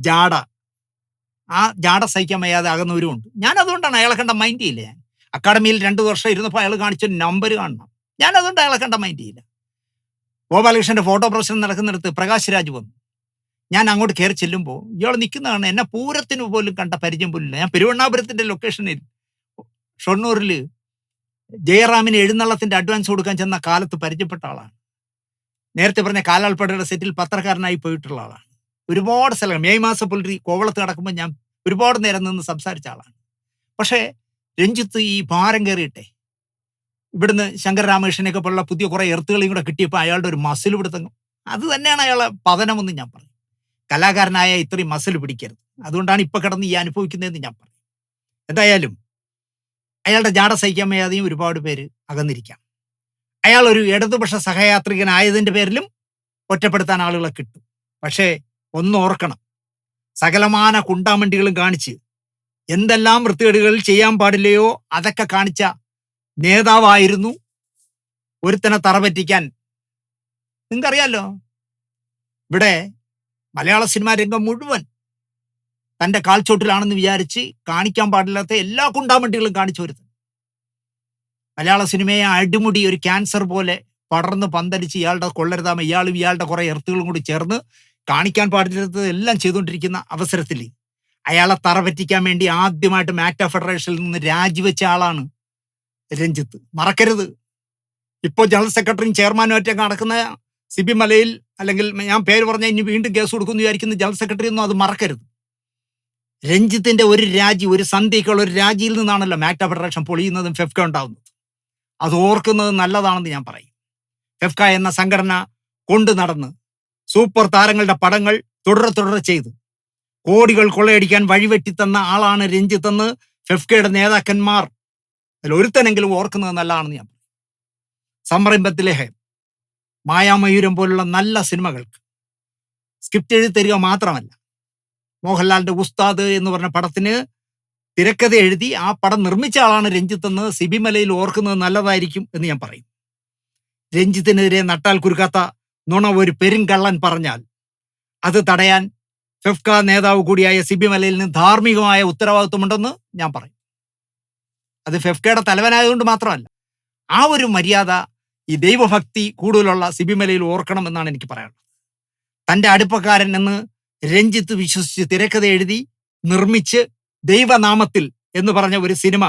ആ ജാട സഹിക്കാൻ വയ്യാതെ ആകുന്നവരും ഉണ്ട്. ഞാൻ അതുകൊണ്ടാണ് അയാളെ കണ്ട മൈൻഡ് ചെയ്യില്ല. ഞാൻ അക്കാഡമിയിൽ 2 വർഷം ഇരുന്നപ്പോൾ അയാൾ കാണിച്ച നമ്പർ കാണണം. ഞാൻ അതുകൊണ്ട് അയാളെ കണ്ട മൈൻഡ് ചെയ്യില്ല. ഗോപാലകൃഷ്ണന്റെ ഫോട്ടോ പ്രദർശനം നടക്കുന്നിടത്ത് പ്രകാശ് രാജ് വന്നു. ഞാൻ അങ്ങോട്ട് കയറി ചെല്ലുമ്പോൾ ഇയാൾ നിൽക്കുന്നതാണ്. എന്നെ പൂരത്തിന് പോലും കണ്ട പരിചയം പോലില്ല. ഞാൻ പെരുവണ്ണാപുരത്തിന്റെ ലൊക്കേഷനിൽ ഷൊർണൂരിൽ ജയറാമിന് എഴുന്നള്ളത്തിന്റെ അഡ്വാൻസ് കൊടുക്കാൻ ചെന്ന കാലത്ത് പരിചയപ്പെട്ട ആളാണ്. നേരത്തെ പറഞ്ഞ കാലാൾപ്പടയുടെ സെറ്റിൽ പത്രക്കാരനായി പോയിട്ടുള്ള ആളാണ്. ഒരുപാട് സ്ഥലങ്ങൾ, മെയ് മാസ പുലരി കോവളത്ത് കിടക്കുമ്പോൾ ഞാൻ ഒരുപാട് നേരം നിന്ന് സംസാരിച്ച ആളാണ്. പക്ഷേ രഞ്ജിത്ത് ഈ ഭാരം കയറിയിട്ടെ ഇവിടുന്ന് ശങ്കർ രാമകൃഷ്ണനെയൊക്കെ പോലുള്ള പുതിയ കുറെ എർത്തുകളെയും കൂടെ കിട്ടിയപ്പോൾ അയാളുടെ ഒരു മസിൽ പിടുത്തങ്ങും, അത് തന്നെയാണ് അയാളെ പതനമെന്ന് ഞാൻ പറയും. കലാകാരനായ ഇത്രയും മസിൽ പിടിക്കരുത്. അതുകൊണ്ടാണ് ഇപ്പൊ കിടന്ന് ഈ അനുഭവിക്കുന്നതെന്ന് ഞാൻ പറയും. എന്തായാലും അയാളുടെ ജാട സഹിക്കാൻ വയ്യാതെയും ഒരുപാട് പേര് അകന്നിരിക്കാം. അയാൾ ഒരു ഇടതുപക്ഷ സഹയാത്രികനായതിന്റെ പേരിലും ഒറ്റപ്പെടുത്താൻ ആളുകളെ കിട്ടും. പക്ഷേ ഒന്ന് ഓർക്കണം, സകലമാന കുണ്ടാമണ്ടികളും കാണിച്ച് എന്തെല്ലാം വൃത്തികേടുകൾ ചെയ്യാൻ പാടില്ലയോ അതൊക്കെ കാണിച്ച നേതാവായിരുന്നു ഒരുത്തനെ തറപറ്റിക്കാൻ. നിങ്ങൾക്കറിയാലോ, ഇവിടെ മലയാള സിനിമാ രംഗം മുഴുവൻ തൻ്റെ കാൽച്ചോട്ടിലാണെന്ന് വിചാരിച്ച് കാണിക്കാൻ പാടില്ലാത്ത എല്ലാ കുണ്ടാമണ്ടികളും കാണിച്ചു ഒരുത്തൻ. മലയാള സിനിമയെ അടിമുടി ഒരു ക്യാൻസർ പോലെ പടർന്ന് പന്തലിച്ച് ഇയാളുടെ കൊള്ളരുതാമ ഇയാളും ഇയാളുടെ കുറെ എർത്തുകളും കൂടി ചേർന്ന് കാണിക്കാൻ പാടില്ലാത്തത് എല്ലാം ചെയ്തുകൊണ്ടിരിക്കുന്ന അവസരത്തിൽ അയാളെ തറപറ്റിക്കാൻ വേണ്ടി ആദ്യമായിട്ട് മാറ്റ ഫെഡറേഷനിൽ നിന്ന് രാജിവെച്ച ആളാണ് രഞ്ജിത്ത്. മറക്കരുത്. ഇപ്പോൾ ജനറൽ സെക്രട്ടറിയും ചെയർമാനുമായിട്ട് നടക്കുന്ന സിബി മലയിൽ, അല്ലെങ്കിൽ ഞാൻ പേര് പറഞ്ഞാൽ ഇനി വീണ്ടും കേസ് കൊടുക്കുമെന്ന് വിചാരിക്കുന്ന ജനറൽ സെക്രട്ടറി ഒന്നും അത് മറക്കരുത്. രഞ്ജിത്തിന്റെ ഒരു രാജി, ഒരു സന്ധിക്കുള്ള ഒരു രാജിയിൽ നിന്നാണല്ലോ മാറ്റ ഫെഡറേഷൻ പൊളിയുന്നതും ഫെഫ്ക ഉണ്ടാവുന്നത്. അത് ഓർക്കുന്നത് നല്ലതാണെന്ന് ഞാൻ പറയും. ഫെഫ്ക എന്ന സംഘടന കൊണ്ടു നടന്ന് സൂപ്പർ താരങ്ങളുടെ പടങ്ങൾ തുടരെ ചെയ്ത് കോടികൾ കൊള്ളയടിക്കാൻ വഴിവെട്ടിത്തന്ന ആളാണ് രഞ്ജിത്ത് എന്ന് ഫെഫ്കയുടെ നേതാക്കന്മാർ അതിൽ ഒരുത്തനെങ്കിലും ഓർക്കുന്നത് നല്ലതാണെന്ന് ഞാൻ പറയും. സംരംഭത്തിലെ മായാമയൂരം പോലുള്ള നല്ല സിനിമകൾക്ക് സ്ക്രിപ്റ്റ് എഴുതി തരിക മാത്രമല്ല, മോഹൻലാലിന്റെ ഉസ്താദ് എന്ന് പറഞ്ഞ പടത്തിന് തിരക്കഥ എഴുതി ആ പടം നിർമ്മിച്ച ആളാണ് രഞ്ജിത്ത് എന്ന് സിബി മലയിൽ ഓർക്കുന്നത് നല്ലതായിരിക്കും എന്ന് ഞാൻ പറയും. രഞ്ജിത്തിനെതിരെ നട്ടാൽ കുരുക്കാത്ത നുണ ഒരു പെരുങ്കള്ളൻ പറഞ്ഞാൽ അത് തടയാൻ ഫെഫ്ക നേതാവ് കൂടിയായ സിബി മലയിൽ നിന്ന് ധാർമ്മികമായ ഉത്തരവാദിത്വമുണ്ടെന്ന് ഞാൻ പറയും. അത് ഫെഫ്കയുടെ തലവനായതുകൊണ്ട് മാത്രമല്ല, ആ ഒരു മര്യാദ ഈ ദൈവഭക്തി കൂടുതലുള്ള സിബി മലയിൽ ഓർക്കണം എന്നാണ് എനിക്ക് പറയാനുള്ളത്. തൻ്റെ അടുപ്പക്കാരൻ എന്ന് രഞ്ജിത്ത് വിശ്വസിച്ച് തിരക്കഥ എഴുതി നിർമ്മിച്ച് ദൈവനാമത്തിൽ എന്ന് പറഞ്ഞ ഒരു സിനിമ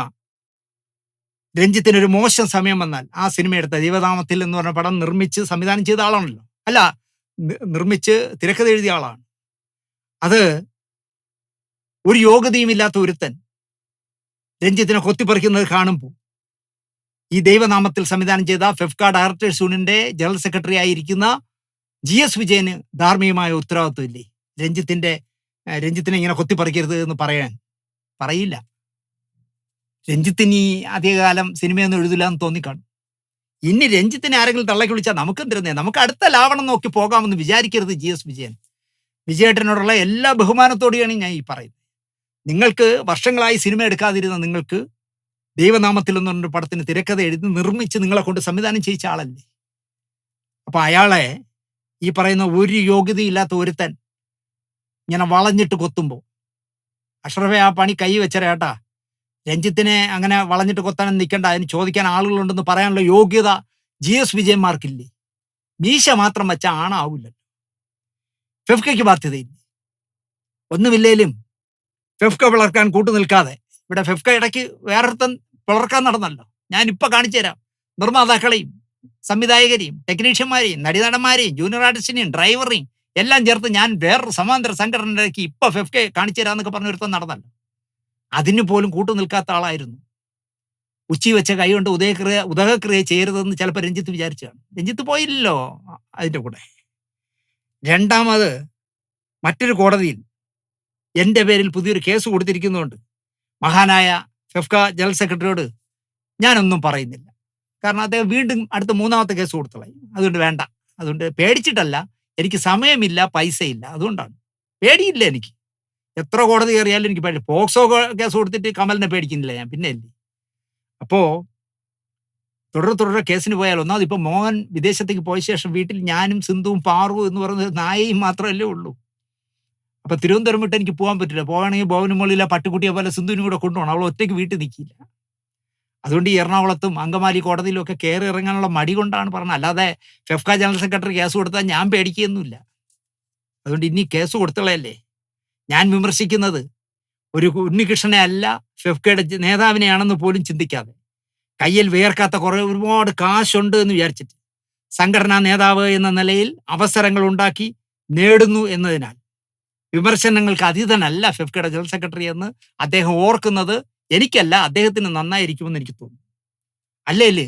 രഞ്ജിത്തിനൊരു മോശം സമയം വന്നാൽ ആ സിനിമ എടുത്ത ദൈവനാമത്തിൽ എന്ന് പറഞ്ഞ പടം നിർമ്മിച്ച് സംവിധാനം ചെയ്ത ആളാണല്ലോ, അല്ല നിർമ്മിച്ച് തിരക്കഥ എഴുതിയ ആളാണ്. അത് ഒരു യോഗ്യതയും ഇല്ലാത്ത ഒരുത്തൻ രഞ്ജിത്തിനെ കൊത്തിപ്പറിക്കുന്നത് കാണുമ്പോൾ ഈ ദൈവനാമത്തിൽ സംവിധാനം ചെയ്ത ഫെഫ്ക ഡയറക്ടേഴ്സ് യൂണിയന്റെ ജനറൽ സെക്രട്ടറി ആയിരിക്കുന്ന GS വിജയന് ധാർമ്മികമായ ഉത്തരവാദിത്വം ഇല്ലേ? രഞ്ജിത്തിനെ ഇങ്ങനെ കൊത്തിപ്പറിക്കരുത് എന്ന് പറയില്ല. രഞ്ജിത്തിന് ഈ അധികകാലം സിനിമയൊന്നും എഴുതില്ല എന്ന് തോന്നിക്കാണും. ഇനി രഞ്ജിത്തിനെ ആരെങ്കിലും തള്ളക്കി വിളിച്ചാൽ നമുക്കെന്തിരുന്നേ, നമുക്ക് അടുത്ത ലാവണം നോക്കി പോകാമെന്ന് വിചാരിക്കരുത്. GS വിജയൻ, വിജയേട്ടനോടുള്ള എല്ലാ ബഹുമാനത്തോടെയാണ് ഞാൻ ഈ പറയുന്നത്. നിങ്ങൾക്ക് വർഷങ്ങളായി സിനിമ എടുക്കാതിരുന്ന നിങ്ങൾക്ക് ദൈവനാമത്തിൽ എന്ന് പറഞ്ഞൊരു പടത്തിന് തിരക്കഥ എഴുതി നിർമ്മിച്ച് നിങ്ങളെ കൊണ്ട് സംവിധാനം ചെയ്യിച്ച ആളല്ലേ. അപ്പൊ അയാളെ ഈ പറയുന്ന ഒരു യോഗ്യതയില്ലാത്ത ഒരുത്തൻ ഇങ്ങനെ വളഞ്ഞിട്ട് കൊത്തുമ്പോൾ, അഷ്റഫെ ആ പണി കൈ വെച്ചേട്ടാ, രഞ്ജിത്തിനെ അങ്ങനെ വളഞ്ഞിട്ട് കൊത്താനും നിൽക്കേണ്ട, അതിന് ചോദിക്കാൻ ആളുകളുണ്ടെന്ന് പറയാനുള്ള യോഗ്യത GS വിജയന്മാർക്കില്ലേ? മീശ മാത്രം വെച്ച ആണാവില്ലല്ലോ. ഫെഫ്കയ്ക്ക് ബാധ്യതയില്ലേ? ഒന്നുമില്ലേലും ഫെഫ്ക പിളർക്കാൻ കൂട്ടു നിൽക്കാതെ, ഇവിടെ ഫെഫ്ക ഇടയ്ക്ക് വേറൊരുത്തൻ പിളർക്കാൻ നടന്നല്ലോ. ഞാൻ ഇപ്പൊ കാണിച്ചു തരാം. നിർമ്മാതാക്കളെയും സംവിധായകരെയും ടെക്നീഷ്യന്മാരെയും നടീനടന്മാരെയും ജൂനിയർ ആർട്ടിസ്റ്റിനെയും ഡ്രൈവറെയും എല്ലാം ചേർത്ത് ഞാൻ വേറൊരു സമാന്തര സംഘടനയിലേക്ക് ഇപ്പൊ ഫെഫ്ക കാണിച്ചു തരാന്നൊക്കെ പറഞ്ഞ ഒരുത്തൻ നടന്നല്ലോ. അതിന് പോലും കൂട്ടു നിൽക്കാത്ത ആളായിരുന്നു. ഉച്ചി വെച്ച കൈ കൊണ്ട് ഉദകക്രിയ ചെയ്യരുതെന്ന് ചിലപ്പോൾ രഞ്ജിത്ത് വിചാരിച്ചാണ്. രഞ്ജിത്ത് പോയില്ലല്ലോ അതിൻ്റെ കൂടെ. രണ്ടാമത് മറ്റൊരു കോടതിയിൽ എൻ്റെ പേരിൽ പുതിയൊരു കേസ് കൊടുത്തിരിക്കുന്നതുകൊണ്ട് മഹാനായ ഫെഫ്ക ജനറൽ സെക്രട്ടറിയോട് ഞാനൊന്നും പറയുന്നില്ല. കാരണം അദ്ദേഹം വീണ്ടും അടുത്ത മൂന്നാമത്തെ കേസ് കൊടുത്തോളാം. അതുകൊണ്ട് വേണ്ട. അതുകൊണ്ട് പേടിച്ചിട്ടല്ല, എനിക്ക് സമയമില്ല, പൈസയില്ല, അതുകൊണ്ടാണ്. പേടിയില്ല എനിക്ക്. എത്ര കോടതി കയറിയാലും എനിക്ക് പേടി. പോക്സോ കേസ് കൊടുത്തിട്ട് കമലിനെ പേടിക്കുന്നില്ല ഞാൻ, പിന്നെ അല്ലേ. അപ്പോൾ തുടരെ കേസിന് പോയാൽ ഒന്നാമത് ഇപ്പം മോഹൻ വിദേശത്തേക്ക് പോയ ശേഷം വീട്ടിൽ ഞാനും സിന്ധുവും പാറുവും എന്ന് പറയുന്നത് നായയും മാത്രമല്ലേ ഉള്ളൂ. അപ്പൊ തിരുവനന്തപുരം വിട്ട് എനിക്ക് പോകാൻ പറ്റില്ല. പോകണമെങ്കിൽ ഭവന് മുകളിലെ പട്ടുകുട്ടിയെ പോലെ സിന്ധുവിനും കൂടെ കൊണ്ടുപോകണം. അവൾ ഒറ്റയ്ക്ക് വീട്ടിൽ നിൽക്കില്ല. അതുകൊണ്ട് ഈ എറണാകുളത്തും അങ്കമാലി കോടതിയിലും ഒക്കെ കയറി ഇറങ്ങാനുള്ള മടി കൊണ്ടാണ് പറഞ്ഞത്. അല്ലാതെ ഫെഫ്ക ജനറൽ സെക്രട്ടറി കേസ് കൊടുത്താൽ ഞാൻ പേടിക്കുകയൊന്നുമില്ല. അതുകൊണ്ട് ഇനി കേസ് കൊടുത്തളയല്ലേ. ഞാൻ വിമർശിക്കുന്നത് ഒരു ഉണ്ണികൃഷ്ണനെ അല്ല, ഫെഫ്കയുടെ നേതാവിനെയാണെന്ന് പോലും ചിന്തിക്കാതെ, കയ്യിൽ വിയർക്കാത്ത ഒരുപാട് കാശുണ്ട് എന്ന് വിചാരിച്ചിട്ട് സംഘടനാ നേതാവ് എന്ന നിലയിൽ അവസരങ്ങൾ ഉണ്ടാക്കി നേടുന്നു എന്നതിനാൽ വിമർശനങ്ങൾക്ക് അതീതനല്ല ഫെഫ്കയുടെ ജനറൽ സെക്രട്ടറി എന്ന് അദ്ദേഹം ഓർക്കുന്നത് എനിക്കല്ല, അദ്ദേഹത്തിന് നന്നായിരിക്കുമെന്ന് എനിക്ക് തോന്നുന്നു. അല്ലേല്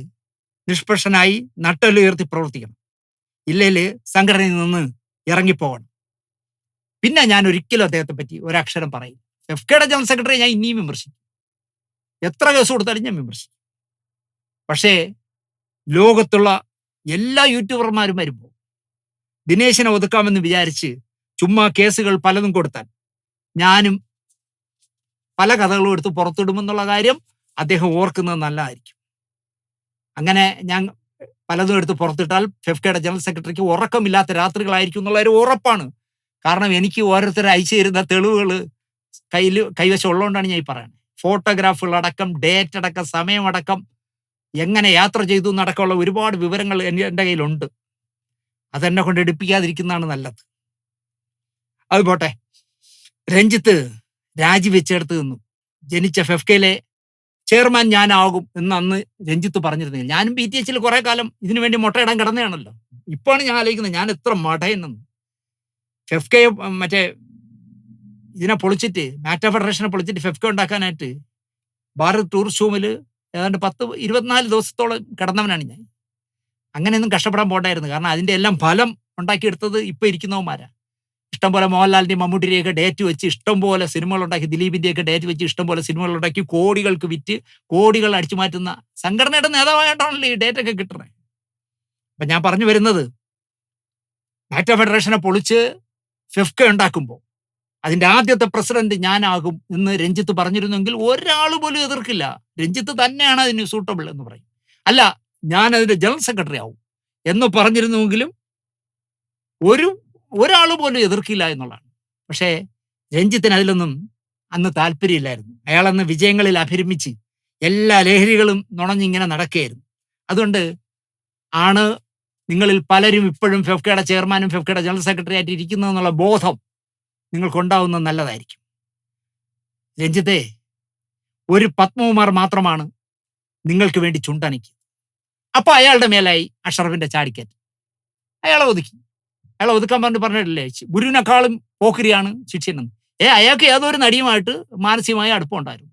നിഷ്പക്ഷനായി നട്ടെല്ലുയർത്തി പ്രവർത്തിക്കണം, ഇല്ലേല് സംഘടനയിൽ നിന്ന് ഇറങ്ങിപ്പോകണം. പിന്നെ ഞാൻ ഒരിക്കലും അദ്ദേഹത്തെ പറ്റി ഒരക്ഷരം പറയും. ഫെഫ്കയുടെ ജനറൽ സെക്രട്ടറി ഞാൻ ഇനിയും വിമർശിക്കും, എത്ര കേസ് കൊടുത്താലും ഞാൻ വിമർശിക്കും. പക്ഷേ ലോകത്തുള്ള എല്ലാ യൂട്യൂബർമാരും വരുമ്പോൾ ദിനേശിനെ ഒതുക്കാമെന്ന് വിചാരിച്ച് ചുമ്മാ കേസുകൾ പലതും കൊടുത്താൽ ഞാനും പല കഥകളും എടുത്ത് പുറത്തിടുമെന്നുള്ള കാര്യം അദ്ദേഹം ഓർക്കുന്നത് നല്ലതായിരിക്കും. അങ്ങനെ ഞാൻ പലതും എടുത്ത് പുറത്തിട്ടാൽ ഫെഫ്കയുടെ ജനറൽ സെക്രട്ടറിക്ക് ഉറക്കമില്ലാത്ത രാത്രികളായിരിക്കും എന്നുള്ള ഒരു ഉറപ്പാണ്. കാരണം എനിക്ക് ഓരോരുത്തർ അയച്ചു തരുന്ന തെളിവുകൾ കൈവശം ഉള്ളതുകൊണ്ടാണ് ഞാൻ ഈ പറയുന്നത്. ഫോട്ടോഗ്രാഫുകളടക്കം, ഡേറ്റ് അടക്കം, സമയമടക്കം എങ്ങനെ യാത്ര ചെയ്തു എന്നടക്കമുള്ള ഒരുപാട് വിവരങ്ങൾ എൻ്റെ കയ്യിലുണ്ട്. അതെന്നെ കൊണ്ട് എടുപ്പിക്കാതിരിക്കുന്നതാണ് നല്ലത്. അത് പോട്ടെ. രഞ്ജിത്ത് രാജിവെച്ചെടുത്ത് നിന്നു. ജനിച്ച ഫെഫ്കയിലെ ചെയർമാൻ ഞാനാകും എന്ന് അന്ന് രഞ്ജിത്ത് പറഞ്ഞിരുന്നെങ്കിൽ, ഞാനും PTH കുറെ കാലം ഇതിനു വേണ്ടി മുട്ടയിടാൻ കിടന്നതാണല്ലോ. ഇപ്പോഴാണ് ഞാൻ ആലോചിക്കുന്നത് ഞാൻ എത്ര മടയെന്നു. ഫെഫ്കയെ മറ്റേ ഇതിനെ പൊളിച്ചിട്ട്, മാറ്റ ഫെഡറേഷനെ പൊളിച്ചിട്ട് ഫെഫ്ക ഉണ്ടാക്കാനായിട്ട് ഭാരത് ടൂറിസ്റ്റ് ഹോമിൽ ഏതാണ്ട് 24 ദിവസത്തോളം കിടന്നവനാണ് ഞാൻ. അങ്ങനെയൊന്നും കഷ്ടപ്പെടാൻ പോണ്ടായിരുന്നു. കാരണം അതിൻ്റെ എല്ലാം ഫലം ഉണ്ടാക്കിയെടുത്തത് ഇപ്പം ഇരിക്കുന്നവന്മാരാ. ഇഷ്ടംപോലെ മോഹൻലാലിൻ്റെയും മമ്മൂട്ടിയുടെയൊക്കെ ഡേറ്റ് വെച്ച് ഇഷ്ടംപോലെ സിനിമകൾ ഉണ്ടാക്കി, ദിലീപിൻ്റെയൊക്കെ ഡേറ്റ് വെച്ച് ഇഷ്ടംപോലെ സിനിമകൾ ഉണ്ടാക്കി, കോടികൾക്ക് വിറ്റ് കോടികൾ അടിച്ചു മാറ്റുന്ന സംഘടനയുടെ നേതാവായിട്ടാണല്ലോ ഈ ഡേറ്റൊക്കെ കിട്ടുന്നത്. അപ്പം ഞാൻ പറഞ്ഞു വരുന്നത്, മാറ്റ ഫെഡറേഷനെ പൊളിച്ച് ഫെഫ്ക ഉണ്ടാക്കുമ്പോൾ അതിൻ്റെ ആദ്യത്തെ പ്രസിഡന്റ് ഞാനാകും എന്ന് രഞ്ജിത്ത് പറഞ്ഞിരുന്നെങ്കിൽ ഒരാൾ പോലും എതിർക്കില്ല. രഞ്ജിത്ത് തന്നെയാണ് അതിന് സൂട്ടബിൾ എന്ന് പറയും. അല്ല, ഞാൻ അതിൻ്റെ ജനറൽ സെക്രട്ടറി ആവും എന്ന് പറഞ്ഞിരുന്നുവെങ്കിലും ഒരാൾ പോലും എതിർക്കില്ല എന്നുള്ളതാണ്. പക്ഷേ രഞ്ജിത്തിന് അതിലൊന്നും അന്ന് താല്പര്യമില്ലായിരുന്നു. അയാളന്ന് വിജയങ്ങളിൽ അഭിരമിച്ച് എല്ലാ ലഹരികളും നുണഞ്ഞിങ്ങനെ നടക്കുകയായിരുന്നു. അതുകൊണ്ട് ആണ് നിങ്ങളിൽ പലരും ഇപ്പോഴും ഫെഫ്കയുടെ ചെയർമാനും ഫെഫ്കയുടെ ജനറൽ സെക്രട്ടറി ആയിട്ട് ഇരിക്കുന്നതെന്നുള്ള ബോധം നിങ്ങൾക്കുണ്ടാവുന്നത് നല്ലതായിരിക്കും. രഞ്ജിത്തെ, ഒരു പത്മകുമാർ മാത്രമാണ് നിങ്ങൾക്ക് വേണ്ടി ചുണ്ടനയ്ക്ക്. അപ്പൊ അയാളുടെ മേലായി അഷറഫിന്റെ ചാടിക്കറ്റ്. അയാളെ ഒതുക്കാൻ പറഞ്ഞിട്ടില്ലേ, ഗുരുവിനേക്കാളും പോക്കരിയാണ് ശിഷ്യനെന്ന്. അയാൾക്ക് ഏതൊരു നടിയുമായിട്ട് മാനസികമായ അടുപ്പം ഉണ്ടായിരുന്നു.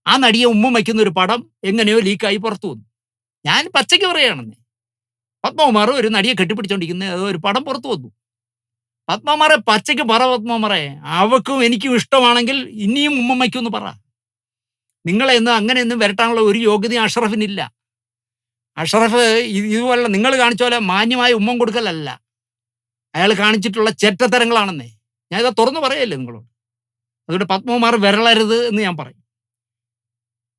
ആ നടിയെ ഉമ്മ വയ്ക്കുന്ന ഒരു പടം എങ്ങനെയോ ലീക്കായി പുറത്തു വന്നു. ഞാൻ പച്ചയ്ക്ക് പറയുകയാണെന്നേ, പത്മകുമാർ ഒരു നടിയെ കെട്ടിപ്പിടിച്ചോണ്ടിരിക്കുന്ന ഏതോ ഒരു പടം പുറത്തു വന്നു. പത്മകുമാറെ പച്ചയ്ക്ക് പറ, പത്മകുമാറെ അവക്കും എനിക്കും ഇഷ്ടമാണെങ്കിൽ ഇനിയും ഉമ്മ വയ്ക്കുമെന്ന് പറ. നിങ്ങളെ എന്ന് അങ്ങനെയൊന്നും വരട്ടാനുള്ള ഒരു യോഗ്യതയും അഷറഫിനില്ല. അഷറഫ് ഇതുപോലെ നിങ്ങൾ കാണിച്ച പോലെ മാന്യമായ ഉമ്മം കൊടുക്കലല്ല, അയാൾ കാണിച്ചിട്ടുള്ള ചെറ്റത്തരങ്ങളാണെന്നേ ഞാൻ ഇത് തുറന്നു പറയല്ലേ നിങ്ങളോട്. അതുകൊണ്ട് പത്മകുമാർ വിരളരുത് എന്ന് ഞാൻ പറയും.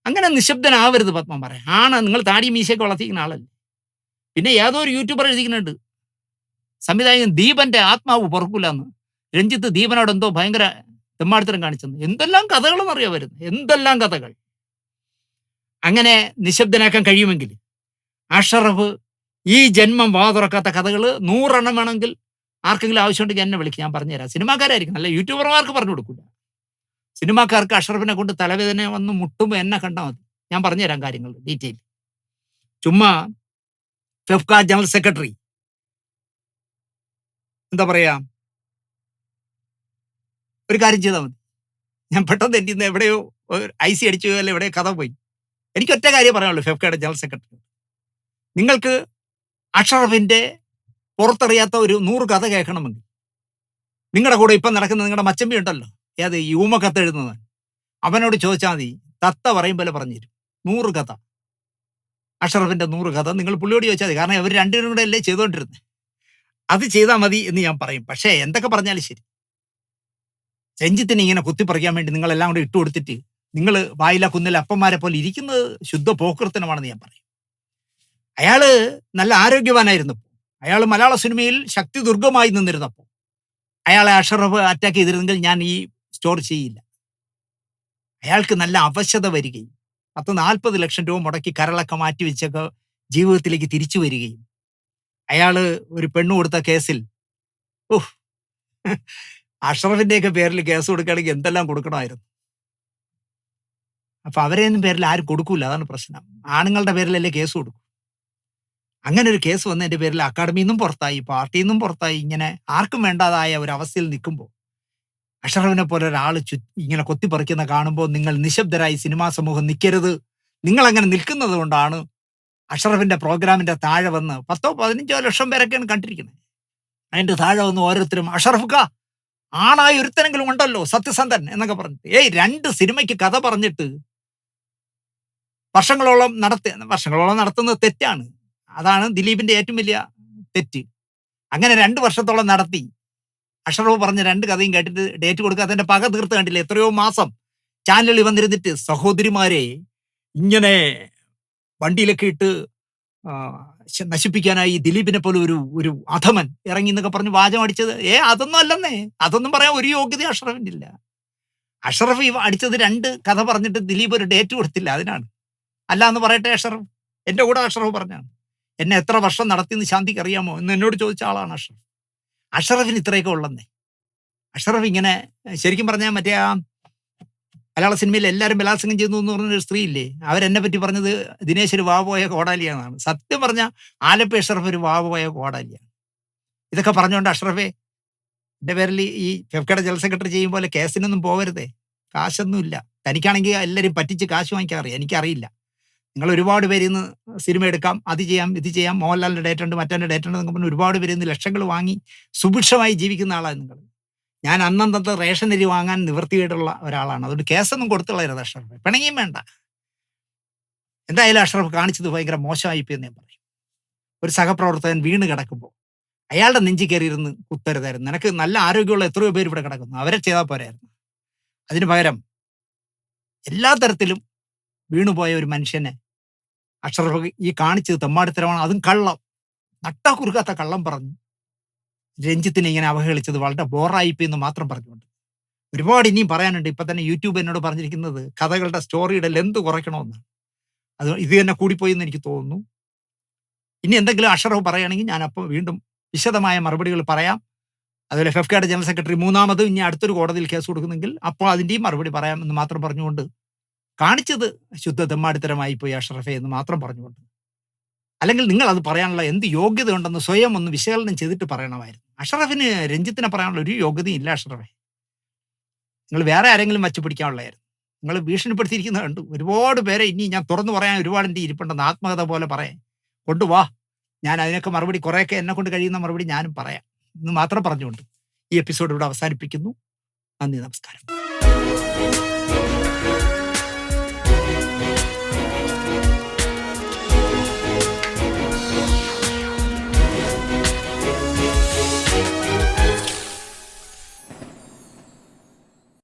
അങ്ങനെ നിശബ്ദനാവരുത് പത്മകുമാറെ. ആണ്, നിങ്ങൾ താടി മീശയൊക്കെ വളർത്തിക്കുന്ന ആളല്ലേ. പിന്നെ ഏതോ ഒരു യൂട്യൂബർ എഴുതിക്കുന്നുണ്ട്, സംവിധായകൻ ദീപന്റെ ആത്മാവ് പൊറുക്കൂല എന്ന്. രഞ്ജിത്ത് ദീപനോട് എന്തോ ഭയങ്കര തെമ്മാടിത്തരം കാണിച്ചെന്ന്. എന്തെല്ലാം കഥകളെന്ന് അറിയാൻ വരുന്നത്, എന്തെല്ലാം കഥകൾ. അങ്ങനെ നിശബ്ദനാക്കാൻ കഴിയുമെങ്കിൽ അഷറഫ് ഈ ജന്മം തുറക്കാത്ത കഥകൾ 100 എണ്ണം വേണമെങ്കിൽ ആർക്കെങ്കിലും ആവശ്യമുണ്ടെങ്കിൽ എന്നെ വിളിക്കും, ഞാൻ പറഞ്ഞുതരാം. സിനിമാക്കാരായിരിക്കും, അല്ല യൂട്യൂബർമാർക്ക് പറഞ്ഞു കൊടുക്കില്ല. സിനിമാക്കാർക്ക് അഷറഫിനെ കൊണ്ട് തലവേദന വന്ന് മുട്ടുമ്പോൾ എന്നെ കണ്ടാൽ മതി, ഞാൻ പറഞ്ഞുതരാം കാര്യങ്ങൾ ഡീറ്റെയിൽ. ചുമ്മാ ഫെഫ്ക ജനറൽ സെക്രട്ടറി എന്താ പറയാ, ഒരു കാര്യം ചെയ്താൽ മതി. ഞാൻ പെട്ടെന്ന് എൻ്റെ എവിടെയോ IC അടിച്ചു പോയോ, അല്ലെ എവിടെയോ കഥ പോയി. എനിക്ക് ഒറ്റ കാര്യം പറയാനുള്ളൂ ഫെഫ്കയുടെ ജനറൽ സെക്രട്ടറി. നിങ്ങൾക്ക് അഷറഫിന്റെ പുറത്തറിയാത്ത ഒരു 100 കഥ കേൾക്കണമെങ്കിൽ നിങ്ങളുടെ കൂടെ ഇപ്പം നടക്കുന്ന നിങ്ങളുടെ മച്ചമ്പി ഉണ്ടല്ലോ, ഏത് യൂമ കത്ത് എഴുതുന്നത്, അവനോട് ചോദിച്ചാൽ മതി, തത്ത പറയും പോലെ പറഞ്ഞു തരും 100 കഥ. അഷറഫിന്റെ 100 കഥ നിങ്ങൾ പുള്ളിയോട് ചോദിച്ചാൽ മതി. കാരണം അവർ രണ്ടുപേരും കൂടെ അല്ലേ ചെയ്തുകൊണ്ടിരുന്നത്. അത് ചെയ്താൽ മതി എന്ന് ഞാൻ പറയും. പക്ഷേ എന്തൊക്കെ പറഞ്ഞാലും ശരി, രഞ്ജിത്തിനെ ഇങ്ങനെ കുത്തിപ്പറിക്കാൻ വേണ്ടി നിങ്ങളെല്ലാം കൂടെ ഇട്ടു കൊടുത്തിട്ട് നിങ്ങൾ വായില കുന്നിലെ അപ്പന്മാരെ പോലെ ഇരിക്കുന്നത് ശുദ്ധ പോക്കൃത്തനമാണെന്ന് ഞാൻ പറയും. അയാള് നല്ല ആരോഗ്യവാനായിരുന്നപ്പോൾ, അയാൾ മലയാള സിനിമയിൽ ശക്തി ദുർഗമായി നിന്നിരുന്നപ്പോൾ അയാളെ അഷറഫ് അറ്റാക്ക് ചെയ്തിരുന്നെങ്കിൽ ഞാൻ ഈ സ്റ്റോറി ചെയ്യില്ല. അയാൾക്ക് നല്ല അവശത വരികയും 40 ലക്ഷം രൂപ മുടക്കി കരളൊക്കെ മാറ്റി വെച്ചൊക്കെ ജീവിതത്തിലേക്ക് തിരിച്ചു വരികയും അയാള് ഒരു പെണ്ണു കൊടുത്ത കേസിൽ അഷറഫിന്റെയൊക്കെ പേരിൽ കേസ് കൊടുക്കുകയാണെങ്കിൽ എന്തെല്ലാം കൊടുക്കണമായിരുന്നു. അപ്പൊ അവരെയൊന്നും പേരിൽ ആരും കൊടുക്കൂല, അതാണ് പ്രശ്നം. ആണുങ്ങളുടെ പേരിലല്ലേ കേസ് കൊടുക്കും. അങ്ങനെ ഒരു കേസ് വന്ന് എൻ്റെ പേരിൽ അക്കാഡമിയിൽ നിന്നും പുറത്തായി, പാർട്ടിയിൽ നിന്നും പുറത്തായി, ഇങ്ങനെ ആർക്കും വേണ്ടാതായ ഒരു അവസ്ഥയിൽ നിൽക്കുമ്പോൾ അഷറഫിനെ പോലെ ഒരാൾ ഇങ്ങനെ കൊത്തിപ്പറിക്കുന്ന കാണുമ്പോൾ നിങ്ങൾ നിശബ്ദരായി സിനിമാ സമൂഹം നിൽക്കരുത്. നിങ്ങൾ അങ്ങനെ നിൽക്കുന്നത് കൊണ്ടാണ് അഷറഫിന്റെ പ്രോഗ്രാമിന്റെ താഴെ വന്ന് 10-15 ലക്ഷം പേരൊക്കെയാണ് കണ്ടിരിക്കുന്നത്. അതിന്റെ താഴെ വന്ന് ഓരോരുത്തരും അഷറഫ്ക ആണായി ഒരുത്തനെങ്കിലും ഉണ്ടല്ലോ സത്യസന്ധൻ എന്നൊക്കെ പറഞ്ഞിട്ട്, 2 സിനിമയ്ക്ക് കഥ പറഞ്ഞിട്ട് വർഷങ്ങളോളം നടത്തുന്നത് തെറ്റാണ്. അതാണ് ദിലീപിന്റെ ഏറ്റവും വലിയ തെറ്റ്. അങ്ങനെ 2 വർഷത്തോളം നടത്തി അഷറഫ് പറഞ്ഞ 2 കഥയും കേട്ടിട്ട് ഡേറ്റ് കൊടുക്കാത്തതിന്റെ പക തീർത്ത് കണ്ടില്ല. എത്രയോ മാസം ചാനലുകളിൽ വന്നിരുന്നിട്ട് സഹോദരിമാരെ ഇങ്ങനെ വണ്ടിയിലൊക്കെ ഇട്ട് നശിപ്പിക്കാനായി ദിലീപിനെ പോലെ ഒരു അധമൻ ഇറങ്ങി എന്നൊക്കെ പറഞ്ഞ് വാചകം അടിച്ചത്. അതൊന്നും അല്ലെന്നേ, അതൊന്നും പറയാൻ ഒരു യോഗ്യത അഷറഫിന്റെ ഇല്ല. അഷറഫ് അടിച്ചത് 2 കഥ പറഞ്ഞിട്ട് ദിലീപ് ഒരു ഡേറ്റ് കൊടുത്തില്ല, അതിനാണ്. അല്ല എന്ന് പറയട്ടെ അഷറഫ്, എൻ്റെ കൂടെ അഷ്റഫ് പറഞ്ഞാണ്. എന്നെ എത്ര വർഷം നടത്തിയെന്ന് ശാന്തിക്ക് അറിയാമോ എന്ന് എന്നോട് ചോദിച്ച ആളാണ് അഷ്റഫ്. അഷ്റഫിന് ഇത്രയൊക്കെ ഉള്ളന്നേ. അഷ്റഫ് ഇങ്ങനെ ശരിക്കും പറഞ്ഞാൽ മറ്റേ ആ മലയാള സിനിമയിൽ എല്ലാവരും ബലാത്സംഗം ചെയ്യുന്നു എന്ന് പറഞ്ഞൊരു സ്ത്രീ ഇല്ലേ, അവരെന്നെ പറ്റി പറഞ്ഞത് ദിനേശ് ഒരു വാവുപോയ കോടാലിയാണെന്നാണ്. സത്യം പറഞ്ഞാൽ ആലപ്പി അഷ്റഫ് ഒരു വാവുപോയ കോടാലിയാണ്. ഇതൊക്കെ പറഞ്ഞുകൊണ്ട് അഷ്റഫെ, എൻ്റെ പേരിൽ ഈ ഫെഫ്കയുടെ ജനറൽ സെക്രട്ടറി ചെയ്യും പോലെ കേസിനൊന്നും പോകരുതേ, കാശൊന്നുമില്ല. തനിക്കാണെങ്കിൽ എല്ലാവരും പറ്റിച്ച് കാശ് വാങ്ങിക്കാൻ അറിയാം, എനിക്കറിയില്ല. നിങ്ങൾ ഒരുപാട് പേര് ഇന്ന് സിനിമ എടുക്കാം, അത് ചെയ്യാം, ഇത് ചെയ്യാം, മോഹൻലാലിൻ്റെ ഡേറ്റ് ഉണ്ട്, മറ്റേ ഡേറ്റ് ഉണ്ട് എന്നൊക്കെ പറഞ്ഞ് ഒരുപാട് പേര് ഇന്ന് ലക്ഷങ്ങൾ വാങ്ങി സുഭിക്ഷമായി ജീവിക്കുന്ന ആളാണ് നിങ്ങൾ. ഞാൻ അന്നന്നത്തെ റേഷൻ അരി വാങ്ങാൻ നിവൃത്തിയായിട്ടുള്ള ഒരാളാണ്. അതുകൊണ്ട് കേസൊന്നും കൊടുത്തുള്ളരുത് അഷ്റഫ്, പിണങ്ങിയും വേണ്ട. എന്തായാലും അഷ്റഫ് കാണിച്ചത് ഭയങ്കര മോശമായിപ്പോയി എന്ന് ഞാൻ പറയും. ഒരു സഹപ്രവർത്തകൻ വീണ് കിടക്കുമ്പോൾ അയാളുടെ നെഞ്ചി കയറിയിരുന്ന് കുത്തരുതായിരുന്നു. നിനക്ക് നല്ല ആരോഗ്യമുള്ള എത്രയോ പേര് ഇവിടെ കിടക്കുന്നു, അവരെ ചെയ്താൽ പോരായിരുന്നു. അതിന് പകരം എല്ലാ തരത്തിലും വീണുപോയ ഒരു മനുഷ്യനെ അഷ്റഫ് ഈ കാണിച്ചത് തെമ്മാടിത്തരമാണ്. അതും കള്ളം, നട്ടാ കുറുക്കാത്ത കള്ളം പറഞ്ഞു രഞ്ജിത്തിനെ ഇങ്ങനെ അവഹേളിച്ചത് വളരെ ബോറായിപ്പോയി എന്ന് മാത്രം പറഞ്ഞുകൊണ്ട്. ഒരുപാട് ഇനിയും പറയാനുണ്ട്. ഇപ്പൊ തന്നെ യൂട്യൂബ് എന്നോട് പറഞ്ഞിരിക്കുന്നത് കഥകളുടെ സ്റ്റോറിയുടെ ലെന്ത് കുറയ്ക്കണമെന്നാണ്. അത് ഇത് തന്നെ കൂടിപ്പോയി എന്ന് എനിക്ക് തോന്നുന്നു. ഇനി എന്തെങ്കിലും അഷ്റഫ് പറയുകയാണെങ്കിൽ ഞാൻ അപ്പോൾ വീണ്ടും വിശദമായ മറുപടികൾ പറയാം. അതുപോലെ ഫെഫ്കയുടെ ജനറൽ സെക്രട്ടറി മൂന്നാമതും ഇനി അടുത്തൊരു കോടതിയിൽ കേസ് കൊടുക്കുന്നെങ്കിൽ അപ്പോൾ അതിൻ്റെയും മറുപടി പറയാം എന്ന് മാത്രം പറഞ്ഞുകൊണ്ട്, കാണിച്ചത് ശുദ്ധ തെമ്മാടിത്തരമായി പോയി അഷ്റഫെ എന്ന് മാത്രം പറഞ്ഞുകൊണ്ട്, അല്ലെങ്കിൽ നിങ്ങൾ അത് പറയാനുള്ള എന്ത് യോഗ്യത ഉണ്ടെന്ന് സ്വയം ഒന്ന് വിശകലനം ചെയ്തിട്ട് പറയണമായിരുന്നു. അഷ്റഫിന് രഞ്ജിത്തിനെ പറയാനുള്ള ഒരു യോഗ്യതയും ഇല്ല അഷ്റഫെ. നിങ്ങൾ വേറെ ആരെങ്കിലും വച്ച് പിടിക്കാനുള്ളതായിരുന്നു. നിങ്ങൾ ഭീഷണിപ്പെടുത്തിയിരിക്കുന്നത് കണ്ടു. ഒരുപാട് പേരെ ഇനി ഞാൻ തുറന്നു പറയാൻ ഒരുപാട് എൻ്റെ ഇരിപ്പുണ്ടെന്ന് ആത്മകഥ പോലെ പറയാൻ കൊണ്ടുവാ. ഞാൻ അതിനൊക്കെ മറുപടി കുറേയൊക്കെ എന്നെ കൊണ്ട് കഴിയുന്ന മറുപടി ഞാനും പറയാം എന്ന് മാത്രം പറഞ്ഞുകൊണ്ട് ഈ എപ്പിസോഡ് ഇവിടെ അവസാനിപ്പിക്കുന്നു. നന്ദി, നമസ്കാരം.